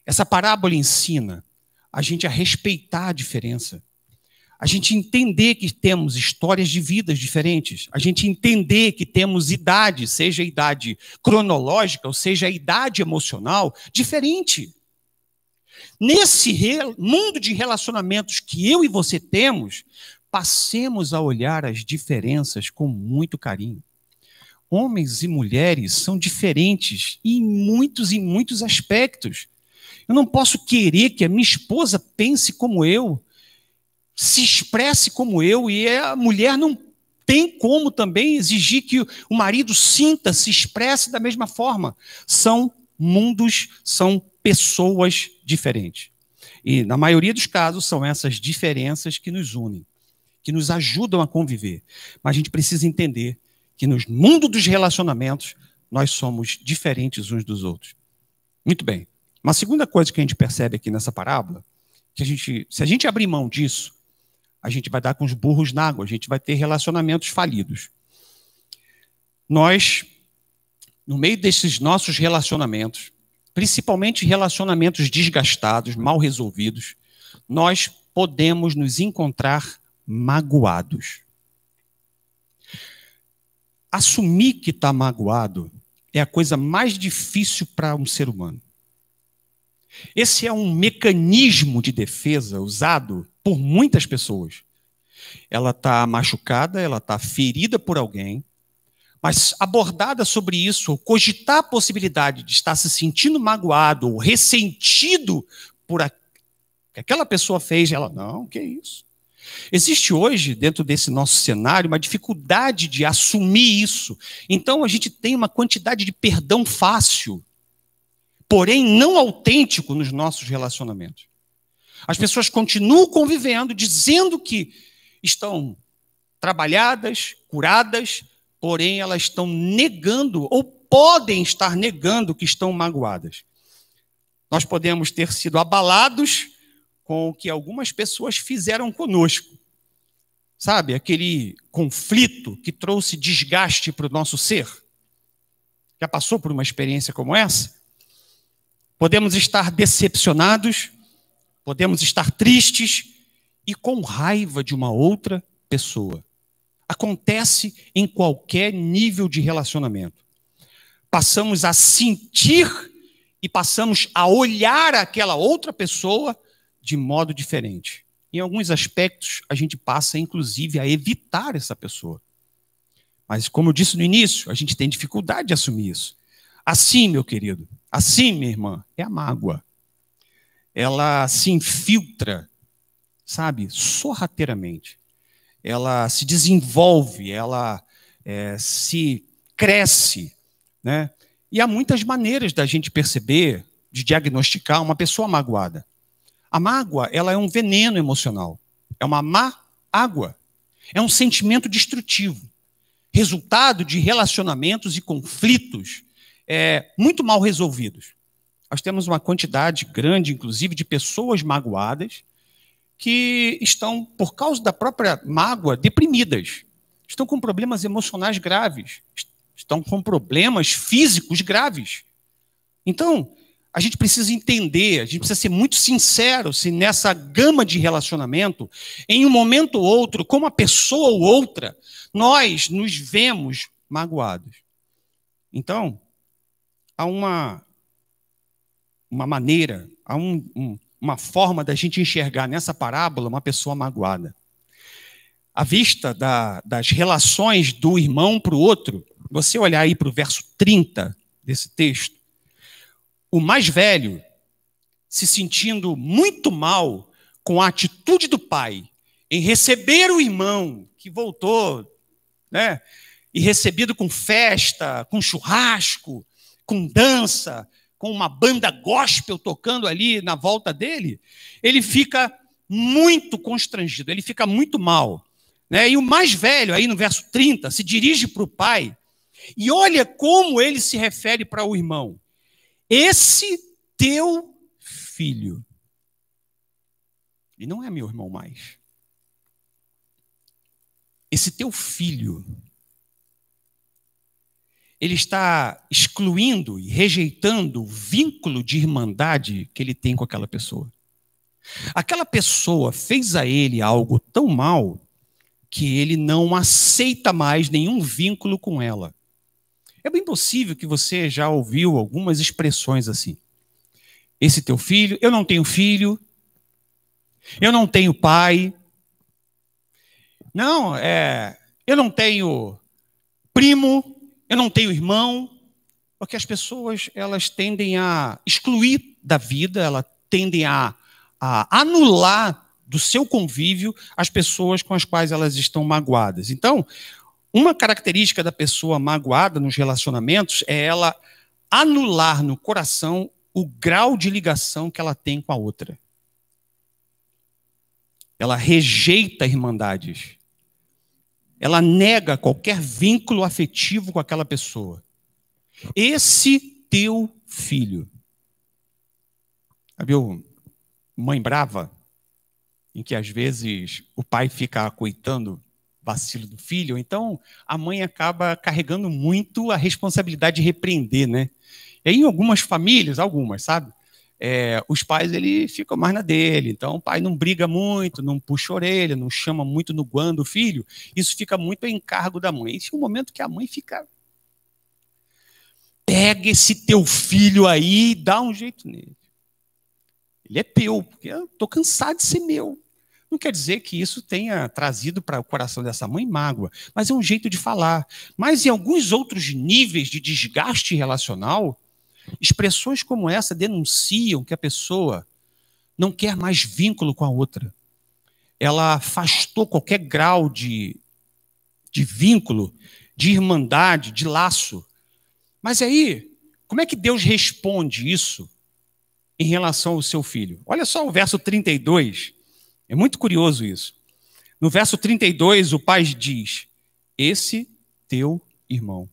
Essa parábola ensina a gente a respeitar a diferença, a gente entender que temos histórias de vidas diferentes, a gente entender que temos idade, seja a idade cronológica, ou seja a idade emocional, diferente. Nesse mundo de relacionamentos que eu e você temos, passemos a olhar as diferenças com muito carinho. Homens e mulheres são diferentes em muitos aspectos. Eu não posso querer que a minha esposa pense como eu, se expresse como eu, e a mulher não tem como também exigir que o marido sinta, se expresse da mesma forma. São mundos, são pessoas diferentes. E, na maioria dos casos, são essas diferenças que nos unem, que nos ajudam a conviver. Mas a gente precisa entender que no mundo dos relacionamentos, nós somos diferentes uns dos outros. Muito bem. Uma segunda coisa que a gente percebe aqui nessa parábola, que se a gente abrir mão disso, a gente vai dar com os burros na água, a gente vai ter relacionamentos falidos. Nós, no meio desses nossos relacionamentos, principalmente relacionamentos desgastados, mal resolvidos, nós podemos nos encontrar magoados. Assumir que está magoado é a coisa mais difícil para um ser humano. Esse é um mecanismo de defesa usado por muitas pessoas. Ela está machucada, ela está ferida por alguém, mas abordada sobre isso, ou cogitar a possibilidade de estar se sentindo magoado ou ressentido por que aquela pessoa fez, ela, não, que isso? Existe hoje, dentro desse nosso cenário, uma dificuldade de assumir isso. Então, a gente tem uma quantidade de perdão fácil, porém não autêntico nos nossos relacionamentos. As pessoas continuam convivendo, dizendo que estão trabalhadas, curadas, porém elas estão negando, ou podem estar negando que estão magoadas. Nós podemos ter sido abalados com o que algumas pessoas fizeram conosco. Sabe, aquele conflito que trouxe desgaste para o nosso ser? Já passou por uma experiência como essa? Podemos estar decepcionados, podemos estar tristes e com raiva de uma outra pessoa. Acontece em qualquer nível de relacionamento. Passamos a sentir e passamos a olhar aquela outra pessoa de modo diferente. Em alguns aspectos, a gente passa, inclusive, a evitar essa pessoa. Mas, como eu disse no início, a gente tem dificuldade de assumir isso. Assim, meu querido, assim, minha irmã, é a mágoa. Ela se infiltra, sabe, sorrateiramente. Ela se desenvolve, ela se cresce, né? E há muitas maneiras da gente perceber, de diagnosticar uma pessoa magoada. A mágoa, ela é um veneno emocional. É uma má água. É um sentimento destrutivo. Resultado de relacionamentos e conflitos muito mal resolvidos. Nós temos uma quantidade grande, inclusive, de pessoas magoadas que estão, por causa da própria mágoa, deprimidas. Estão com problemas emocionais graves. Estão com problemas físicos graves. Então, a gente precisa entender, a gente precisa ser muito sincero se nessa gama de relacionamento, em um momento ou outro, com uma pessoa ou outra, nós nos vemos magoados. Então, há uma maneira, há uma forma da gente enxergar nessa parábola uma pessoa magoada. À vista das relações do irmão para o outro, você olhar aí para o verso 30 desse texto, o mais velho, se sentindo muito mal com a atitude do pai em receber o irmão que voltou, né, e recebido com festa, com churrasco, com dança, com uma banda gospel tocando ali na volta dele, ele fica muito constrangido, ele fica muito mal. Né? E o mais velho, aí no verso 30, se dirige para o pai e olha como ele se refere para o irmão. Esse teu filho. E não é meu irmão mais. Esse teu filho. Ele está excluindo e rejeitando o vínculo de irmandade que ele tem com aquela pessoa. Aquela pessoa fez a ele algo tão mal que ele não aceita mais nenhum vínculo com ela. É bem possível que você já ouviu algumas expressões assim. Esse teu filho, eu não tenho filho, eu não tenho pai, não, eu não tenho primo, eu não tenho irmão, porque as pessoas elas tendem a excluir da vida, elas tendem a anular do seu convívio as pessoas com as quais elas estão magoadas. Então, uma característica da pessoa magoada nos relacionamentos é ela anular no coração o grau de ligação que ela tem com a outra. Ela rejeita irmandades. Ela nega qualquer vínculo afetivo com aquela pessoa. Esse teu filho. Viu? Mãe brava, em que às vezes o pai fica acoitando vacilo do filho, então a mãe acaba carregando muito a responsabilidade de repreender, né? E aí, em algumas famílias, sabe? Os pais ficam mais na dele, então o pai não briga muito, não puxa a orelha, não chama muito no guando o filho, isso fica muito a encargo da mãe. Esse é um momento que a mãe fica: pega esse teu filho aí e dá um jeito nele. Ele é teu, porque eu estou cansado de ser meu. Não quer dizer que isso tenha trazido para o coração dessa mãe mágoa, mas é um jeito de falar. Mas em alguns outros níveis de desgaste relacional, expressões como essa denunciam que a pessoa não quer mais vínculo com a outra. Ela afastou qualquer grau de vínculo, de irmandade, de laço. Mas aí, como é que Deus responde isso em relação ao seu filho? Olha só o verso 32. É muito curioso isso. No verso 32, o pai diz: esse teu irmão.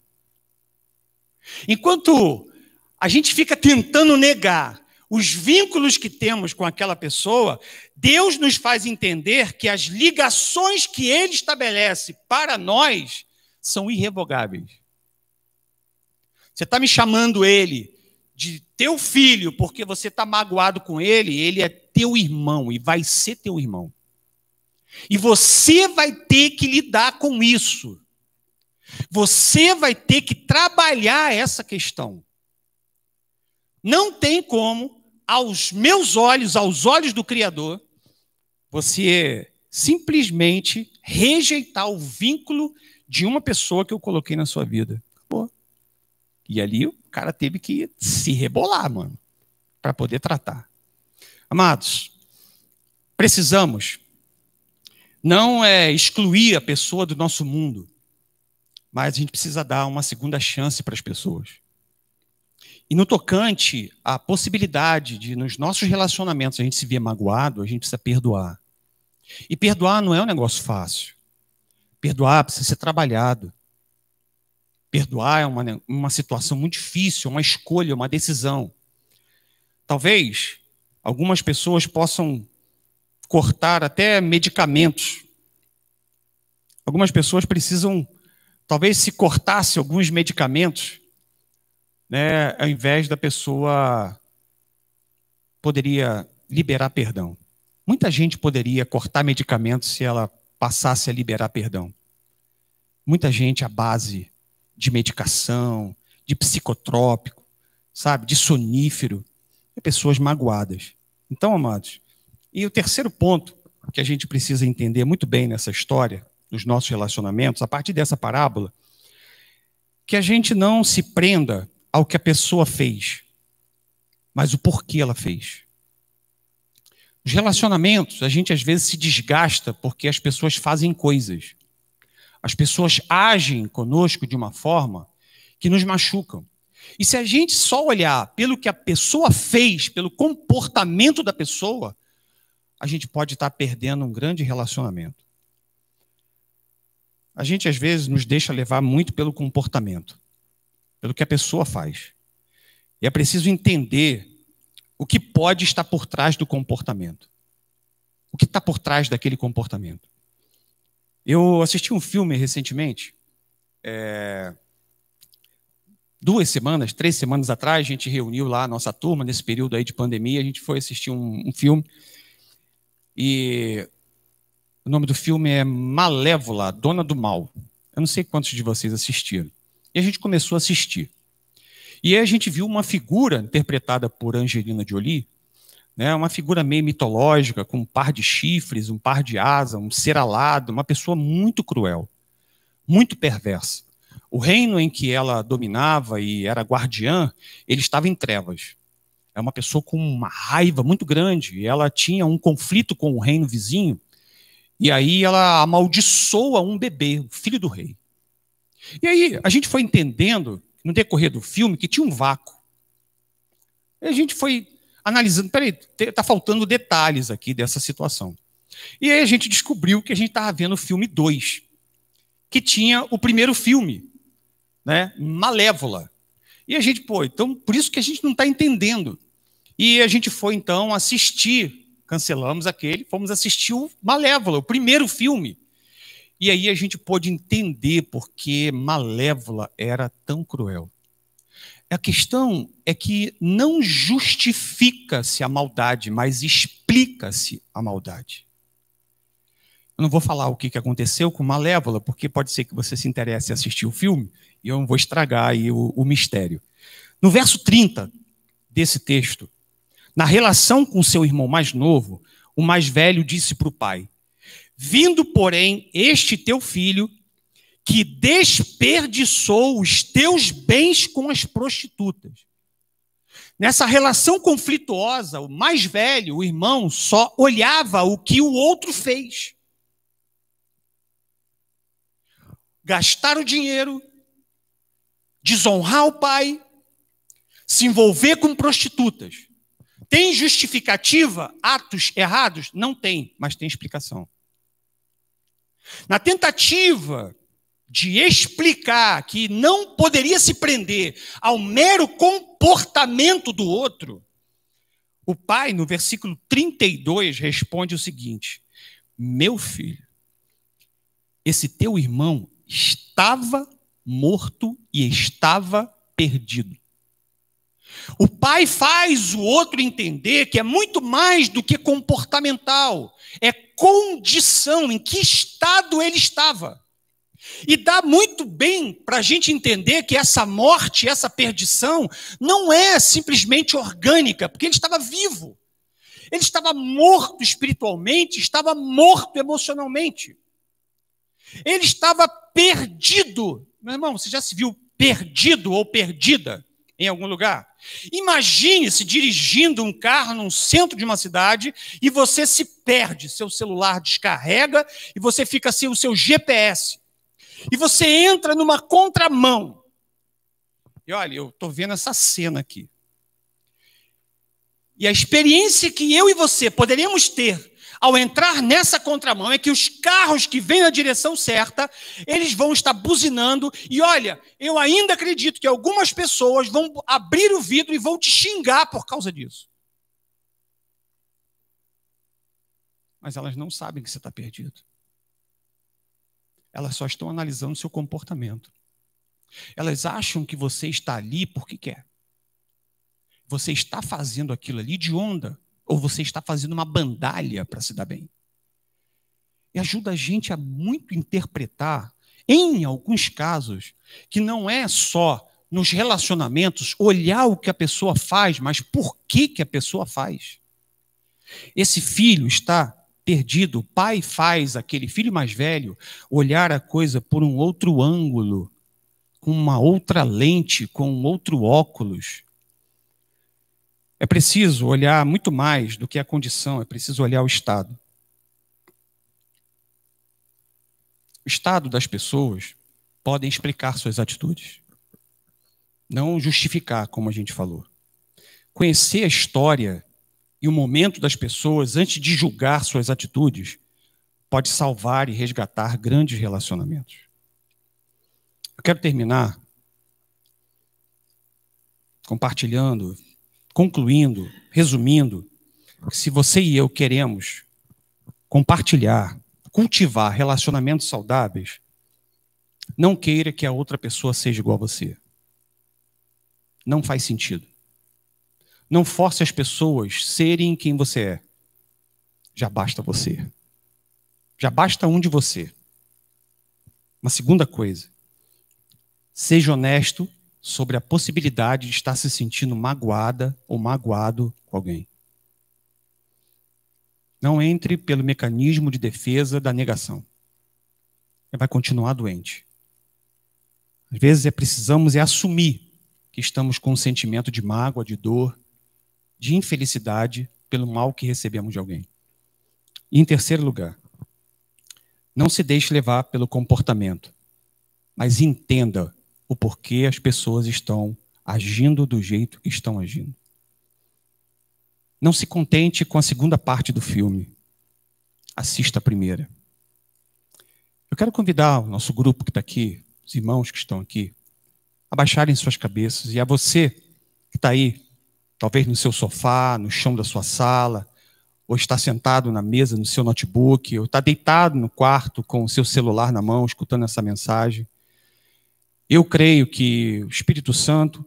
Enquanto a gente fica tentando negar os vínculos que temos com aquela pessoa, Deus nos faz entender que as ligações que Ele estabelece para nós são irrevogáveis. Você está me chamando ele de teu filho porque você está magoado com ele, ele é teu irmão e vai ser teu irmão. E você vai ter que lidar com isso. Você vai ter que trabalhar essa questão. Não tem como, aos meus olhos, aos olhos do Criador, você simplesmente rejeitar o vínculo de uma pessoa que eu coloquei na sua vida. Acabou. E ali o cara teve que se rebolar, mano, para poder tratar. Amados, precisamos não excluir a pessoa do nosso mundo, mas a gente precisa dar uma segunda chance para as pessoas. E no tocante à possibilidade de, nos nossos relacionamentos, a gente se ver magoado, a gente precisa perdoar. E perdoar não é um negócio fácil. Perdoar precisa ser trabalhado. Perdoar é uma situação muito difícil, uma escolha, uma decisão. Talvez algumas pessoas possam cortar até medicamentos. Algumas pessoas precisam, talvez se cortasse alguns medicamentos, né, ao invés da pessoa poderia liberar perdão. Muita gente poderia cortar medicamentos se ela passasse a liberar perdão. Muita gente à base de medicação, de psicotrópico, sabe, de sonífero, e pessoas magoadas. Então, amados, e o terceiro ponto que a gente precisa entender muito bem nessa história, nos nossos relacionamentos, a partir dessa parábola, que a gente não se prenda ao que a pessoa fez, mas o porquê ela fez. Os relacionamentos, a gente às vezes se desgasta porque as pessoas fazem coisas. As pessoas agem conosco de uma forma que nos machucam. E se a gente só olhar pelo que a pessoa fez, pelo comportamento da pessoa, a gente pode estar perdendo um grande relacionamento. A gente às vezes nos deixa levar muito pelo comportamento, pelo que a pessoa faz. E é preciso entender o que pode estar por trás do comportamento. O que está por trás daquele comportamento. Eu assisti um filme recentemente, 3 semanas atrás, a gente reuniu lá a nossa turma, nesse período aí de pandemia, a gente foi assistir um filme, e o nome do filme é Malévola, Dona do Mal. Eu não sei quantos de vocês assistiram. E a gente começou a assistir. E aí a gente viu uma figura interpretada por Angelina Jolie, né, uma figura meio mitológica, com um par de chifres, um par de asas, um ser alado, uma pessoa muito cruel, muito perversa. O reino em que ela dominava e era guardiã, ele estava em trevas. É uma pessoa com uma raiva muito grande, e ela tinha um conflito com o reino vizinho, e aí ela amaldiçoa um bebê, o filho do rei. E aí a gente foi entendendo, no decorrer do filme, que tinha um vácuo. E a gente foi analisando, peraí, está faltando detalhes aqui dessa situação. E aí a gente descobriu que a gente estava vendo o filme 2, que tinha o primeiro filme, né, Malévola. E a gente, então por isso que a gente não está entendendo. E a gente foi, então, assistir, cancelamos aquele, fomos assistir o Malévola, o primeiro filme. E aí a gente pôde entender por que Malévola era tão cruel. A questão é que não justifica-se a maldade, mas explica-se a maldade. Eu não vou falar o que aconteceu com Malévola, porque pode ser que você se interesse em assistir o filme, e eu não vou estragar aí o mistério. No verso 30 desse texto, na relação com seu irmão mais novo, o mais velho disse para o pai: vindo, porém, este teu filho, que desperdiçou os teus bens com as prostitutas. Nessa relação conflituosa, o mais velho, o irmão, só olhava o que o outro fez. Gastar o dinheiro, desonrar o pai, se envolver com prostitutas. Tem justificativa? Atos errados? Não tem, mas tem explicação. Na tentativa de explicar que não poderia se prender ao mero comportamento do outro, o pai, no versículo 32, responde o seguinte: meu filho, esse teu irmão estava morto e estava perdido. O pai faz o outro entender que é muito mais do que comportamental, é condição, em que estado ele estava. E dá muito bem para a gente entender que essa morte, essa perdição, não é simplesmente orgânica, porque ele estava vivo. Ele estava morto espiritualmente, estava morto emocionalmente. Ele estava perdido. Meu irmão, você já se viu perdido ou perdida em algum lugar? Imagine-se dirigindo um carro num centro de uma cidade e você se perde, seu celular descarrega e você fica sem o seu GPS. E você entra numa contramão. E olha, eu estou vendo essa cena aqui. E a experiência que eu e você poderíamos ter ao entrar nessa contramão é que os carros que vêm na direção certa, eles vão estar buzinando. E olha, eu ainda acredito que algumas pessoas vão abrir o vidro e vão te xingar por causa disso. Mas elas não sabem que você está perdido. Elas só estão analisando o seu comportamento. Elas acham que você está ali porque quer. Você está fazendo aquilo ali de onda, ou você está fazendo uma bandalha para se dar bem. E ajuda a gente a muito interpretar, em alguns casos, que não é só nos relacionamentos olhar o que a pessoa faz, mas por que a pessoa faz. Esse filho está perdido, o pai faz aquele filho mais velho olhar a coisa por um outro ângulo, com uma outra lente, com um outro óculos. É preciso olhar muito mais do que a condição, é preciso olhar o estado. O estado das pessoas podem explicar suas atitudes, não justificar, como a gente falou. Conhecer a história e o momento das pessoas antes de julgar suas atitudes pode salvar e resgatar grandes relacionamentos. Eu quero terminar compartilhando, concluindo, resumindo, que se você e eu queremos compartilhar, cultivar relacionamentos saudáveis, não queira que a outra pessoa seja igual a você. Não faz sentido. Não force as pessoas serem quem você é. Já basta você. Já basta um de você. Uma segunda coisa. Seja honesto sobre a possibilidade de estar se sentindo magoada ou magoado com alguém. Não entre pelo mecanismo de defesa da negação. Você vai continuar doente. Às vezes precisamos assumir que estamos com um sentimento de mágoa, de dor, de infelicidade pelo mal que recebemos de alguém. E em terceiro lugar, não se deixe levar pelo comportamento, mas entenda o porquê as pessoas estão agindo do jeito que estão agindo. Não se contente com a segunda parte do filme. Assista a primeira. Eu quero convidar o nosso grupo que está aqui, os irmãos que estão aqui, a baixarem suas cabeças, e a você que está aí, talvez no seu sofá, no chão da sua sala, ou está sentado na mesa no seu notebook, ou está deitado no quarto com o seu celular na mão, escutando essa mensagem. Eu creio que o Espírito Santo,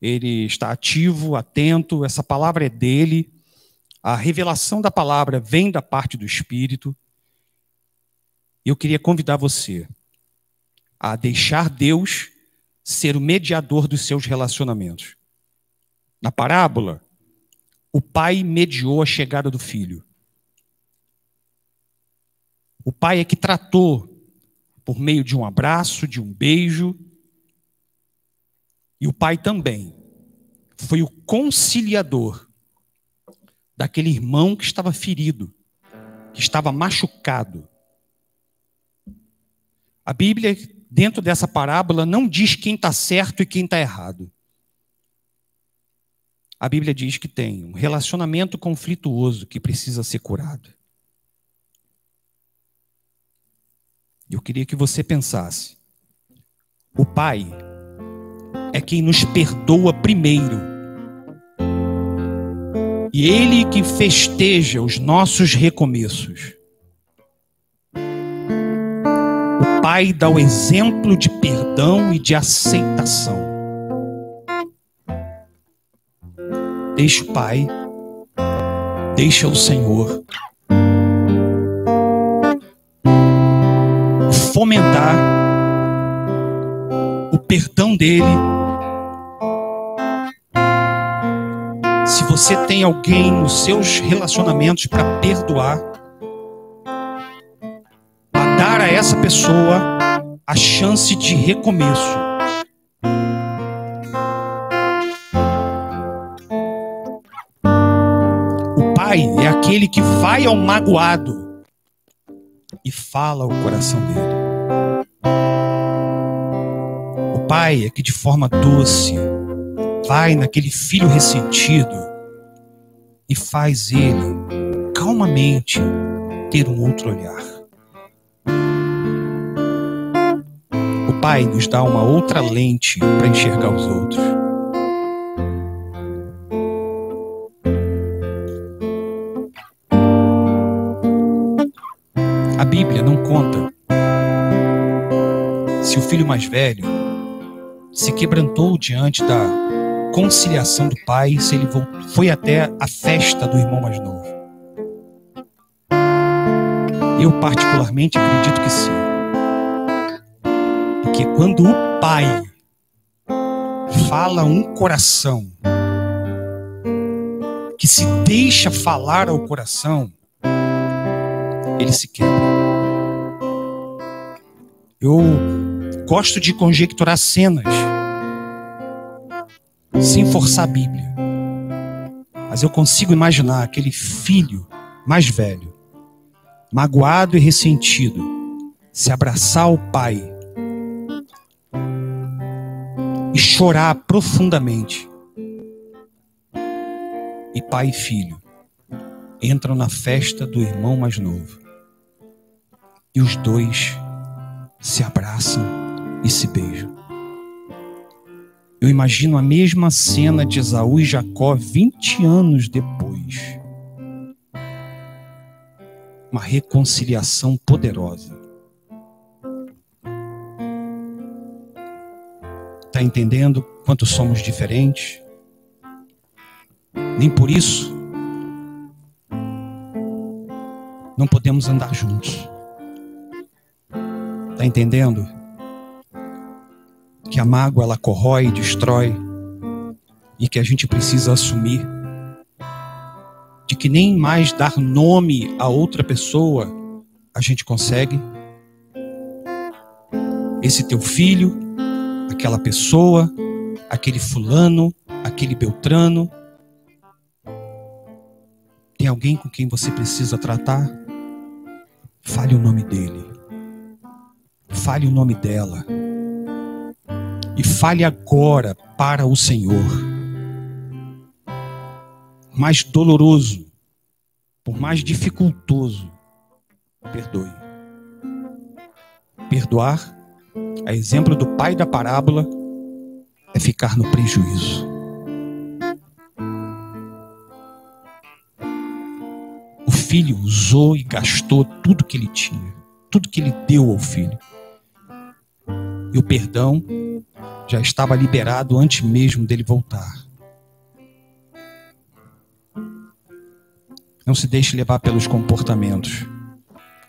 ele está ativo, atento, essa palavra é dele, a revelação da palavra vem da parte do Espírito. Eu queria convidar você a deixar Deus ser o mediador dos seus relacionamentos. Na parábola, o pai mediou a chegada do filho. O pai é que tratou por meio de um abraço, de um beijo. E o pai também foi o conciliador daquele irmão que estava ferido, que estava machucado. A Bíblia, dentro dessa parábola, não diz quem está certo e quem está errado. A Bíblia diz que tem um relacionamento conflituoso que precisa ser curado. Eu queria que você pensasse. O Pai é quem nos perdoa primeiro. E Ele que festeja os nossos recomeços. O Pai dá o exemplo de perdão e de aceitação. Deixa o Pai, deixa o Senhor fomentar o perdão dele. Se você tem alguém nos seus relacionamentos para perdoar, a dar a essa pessoa a chance de recomeço. O pai é aquele que vai ao magoado e fala ao coração dele. O pai é que de forma doce vai naquele filho ressentido e faz ele calmamente ter um outro olhar. O pai nos dá uma outra lente para enxergar os outros. A Bíblia não conta se o filho mais velho se quebrantou diante da conciliação do pai, se ele foi até a festa do irmão mais novo. Eu particularmente acredito que sim. Porque quando o pai fala um coração que se deixa falar ao coração, ele se quebra. Eu gosto de conjecturar cenas sem forçar a Bíblia, mas eu consigo imaginar aquele filho mais velho, magoado e ressentido, se abraçar ao pai e chorar profundamente. E pai e filho entram na festa do irmão mais novo. E os dois se abraçam e se beijam. Eu imagino a mesma cena de Esaú e Jacó 20 anos depois. Uma reconciliação poderosa. Está entendendo quanto somos diferentes? Nem por isso não podemos andar juntos. Está entendendo? Que a mágoa ela corrói e destrói, e que a gente precisa assumir de que nem mais dar nome a outra pessoa a gente consegue. Esse teu filho, aquela pessoa, aquele fulano, aquele beltrano, tem alguém com quem você precisa tratar? Fale o nome dele, fale o nome dela. E fale agora para o Senhor. Mais doloroso, por mais dificultoso, perdoe. Perdoar, a exemplo do pai da parábola, é ficar no prejuízo. filho usou e gastou tudo que ele tinha, tudo que ele deu ao filho. E o perdão já estava liberado antes mesmo dele voltar. Não se deixe levar pelos comportamentos.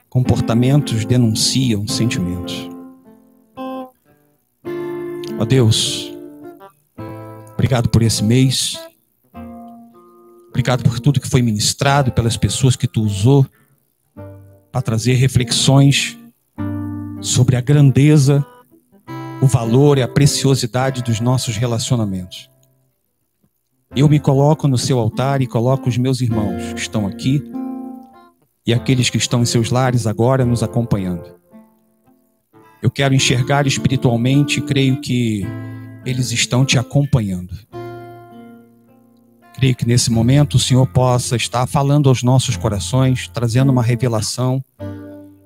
Comportamentos denunciam sentimentos. Ó Deus, obrigado por esse mês. Obrigado por tudo que foi ministrado, pelas pessoas que tu usou para trazer reflexões sobre a grandeza, o valor e a preciosidade dos nossos relacionamentos. Eu me coloco no seu altar e coloco os meus irmãos que estão aqui e aqueles que estão em seus lares agora nos acompanhando. Eu quero enxergar espiritualmente e creio que eles estão te acompanhando. Creio que nesse momento o Senhor possa estar falando aos nossos corações, trazendo uma revelação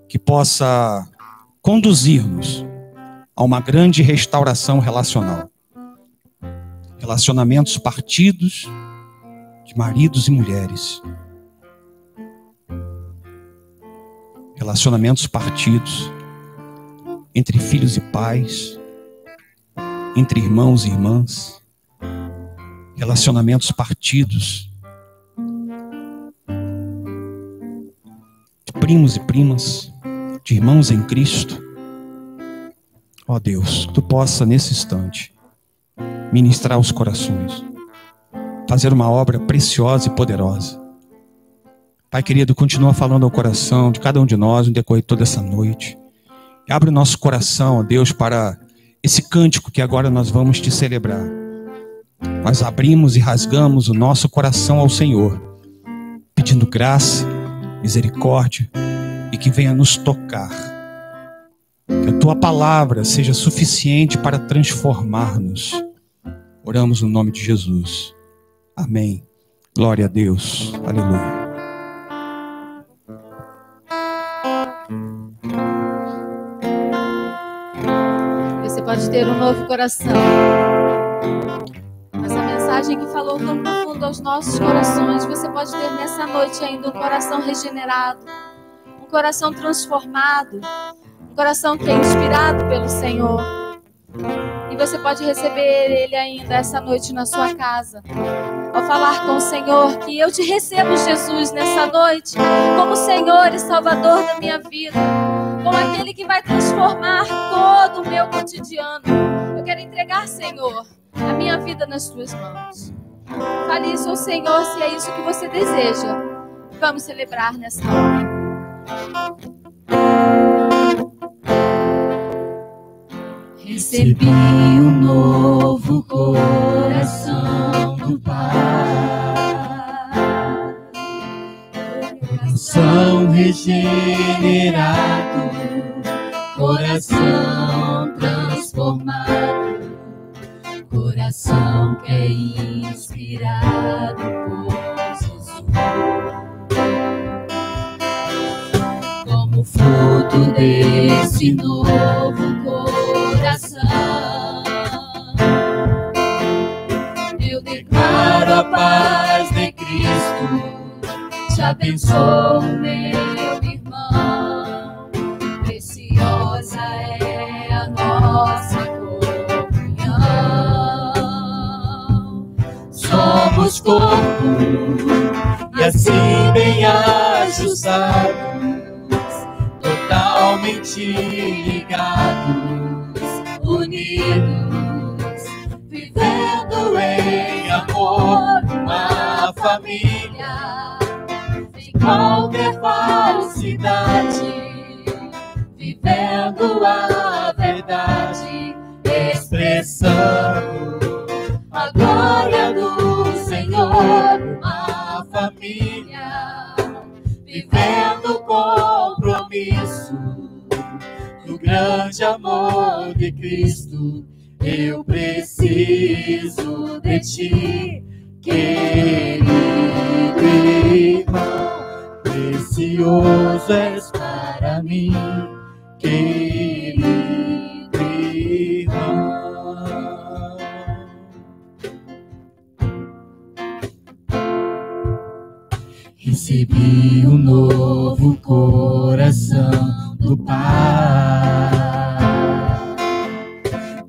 que possa conduzir-nos a uma grande restauração relacional. Relacionamentos partidos de maridos e mulheres. Relacionamentos partidos entre filhos e pais, entre irmãos e irmãs. Relacionamentos partidos de primos e primas, de irmãos em Cristo. Ó Deus, que tu possa nesse instante ministrar os corações, fazer uma obra preciosa e poderosa. Pai querido, continua falando ao coração de cada um de nós no decorrer de toda essa noite. E abre o nosso coração, ó Deus, para esse cântico que agora nós vamos te celebrar. Nós abrimos e rasgamos o nosso coração ao Senhor, pedindo graça, misericórdia e que venha nos tocar. Que a tua palavra seja suficiente para transformar-nos. Oramos no nome de Jesus. Amém. Glória a Deus. Aleluia. Você pode ter um novo coração. Essa mensagem que falou tão profundo aos nossos corações, você pode ter nessa noite ainda um coração regenerado, um coração transformado, um coração que é inspirado pelo Senhor. E você pode receber Ele ainda essa noite na sua casa. Ao falar com o Senhor que eu te recebo, Jesus, nessa noite, como Senhor e Salvador da minha vida, como aquele que vai transformar todo o meu cotidiano. Eu quero entregar, Senhor, a minha vida nas tuas mãos. Fale isso ao Senhor se é isso que você deseja. Vamos celebrar nessa hora. Recebi um novo coração do Pai, coração regenerado, coração transformado, coração que é inspirado por Jesus. Como fruto desse novo coração, eu declaro a paz de Cristo, te abençoo, meu irmão. Preciosa é a nossa comunhão. Somos corpo e assim bem ajustados, totalmente ligados, unidos, vivendo em amor, uma família, sem qualquer falsidade, vivendo a verdade, expressando a glória do Senhor, uma família, vivendo o compromisso do grande amor de Cristo. Eu preciso de ti, querido irmão, precioso és para mim, querido irmão. recebi um novo coração do Pai.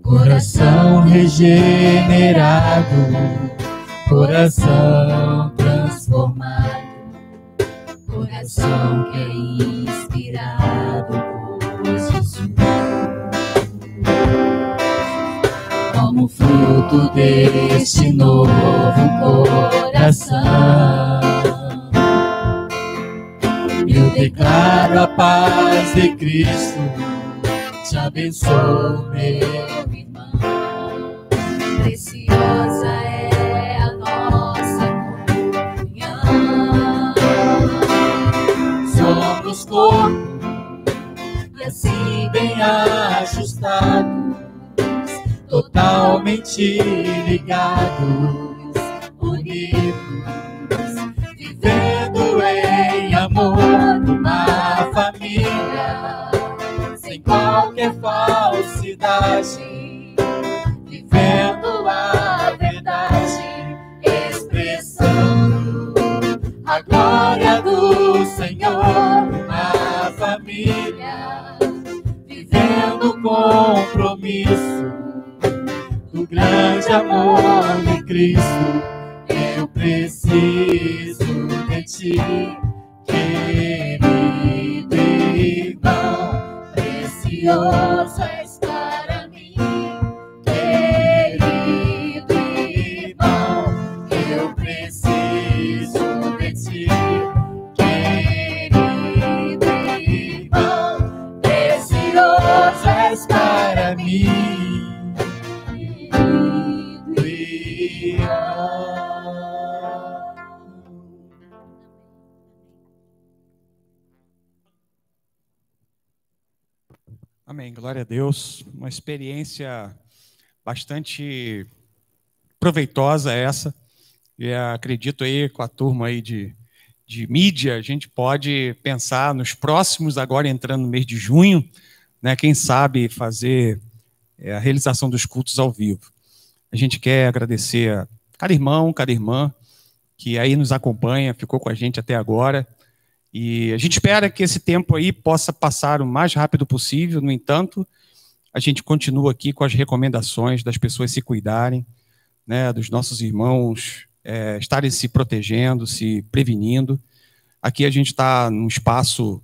Coração regenerado, coração transformado, coração que é inspirado por Jesus. Como fruto deste novo coração, eu declaro a paz de Cristo, te abençoo, meu irmão. Preciosa é a nossa comunhão. Somos corpo e assim bem ajustados, totalmente ligados, unidos, vivendo em amor numa família, sem qualquer falsidade, vivendo a verdade, expressando a glória do Senhor numa família, vivendo o compromisso do grande amor de Cristo. Eu preciso de ti, querido irmão, precioso és para mim, querido irmão, eu preciso de ti, querido irmão, precioso és para mim. Amém, glória a Deus. Uma experiência bastante proveitosa essa. E acredito aí com a turma aí de mídia, a gente pode pensar nos próximos, agora entrando no mês de junho, né, quem sabe fazer a realização dos cultos ao vivo. A gente quer agradecer a cada irmão, cada irmã que aí nos acompanha, ficou com a gente até agora. E a gente espera que esse tempo aí possa passar o mais rápido possível. No entanto, a gente continua aqui com as recomendações das pessoas se cuidarem, né, dos nossos irmãos estarem se protegendo, se prevenindo. Aqui a gente está num espaço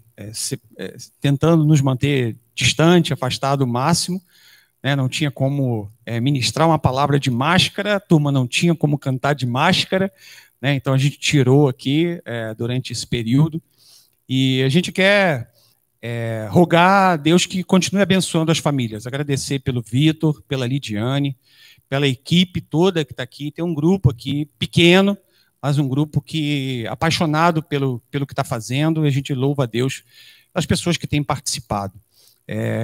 tentando nos manter distante, afastado o máximo, né, não tinha como ministrar uma palavra de máscara, a turma não tinha como cantar de máscara, né, então a gente tirou aqui durante esse período. E a gente quer rogar a Deus que continue abençoando as famílias, agradecer pelo Vitor, pela Lidiane, pela equipe toda que está aqui. Tem um grupo aqui pequeno, mas um grupo que apaixonado pelo que está fazendo, e a gente louva a Deus pelas pessoas que têm participado.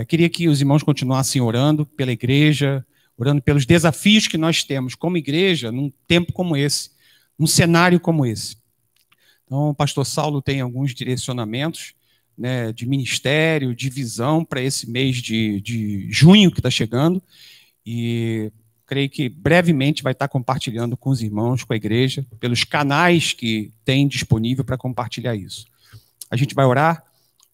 Queria que os irmãos continuassem orando pela igreja, orando pelos desafios que nós temos como igreja num tempo como esse, num cenário como esse. Então, o pastor Saulo tem alguns direcionamentos, né, de ministério, de visão para esse mês de junho que está chegando, e creio que brevemente vai estar compartilhando com os irmãos, com a igreja, pelos canais que tem disponível para compartilhar isso. A gente vai orar,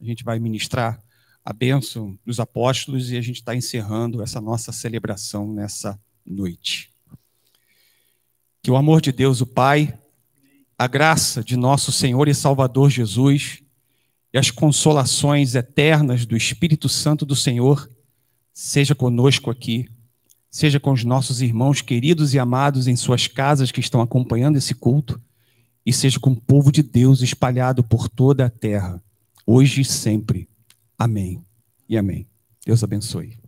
a gente vai ministrar a bênção dos apóstolos e a gente está encerrando essa nossa celebração nessa noite. Que o amor de Deus, o Pai, a graça de nosso Senhor e Salvador Jesus e as consolações eternas do Espírito Santo do Senhor seja conosco aqui, seja com os nossos irmãos queridos e amados em suas casas que estão acompanhando esse culto, e seja com o povo de Deus espalhado por toda a terra, hoje e sempre. Amém e amém. Deus abençoe.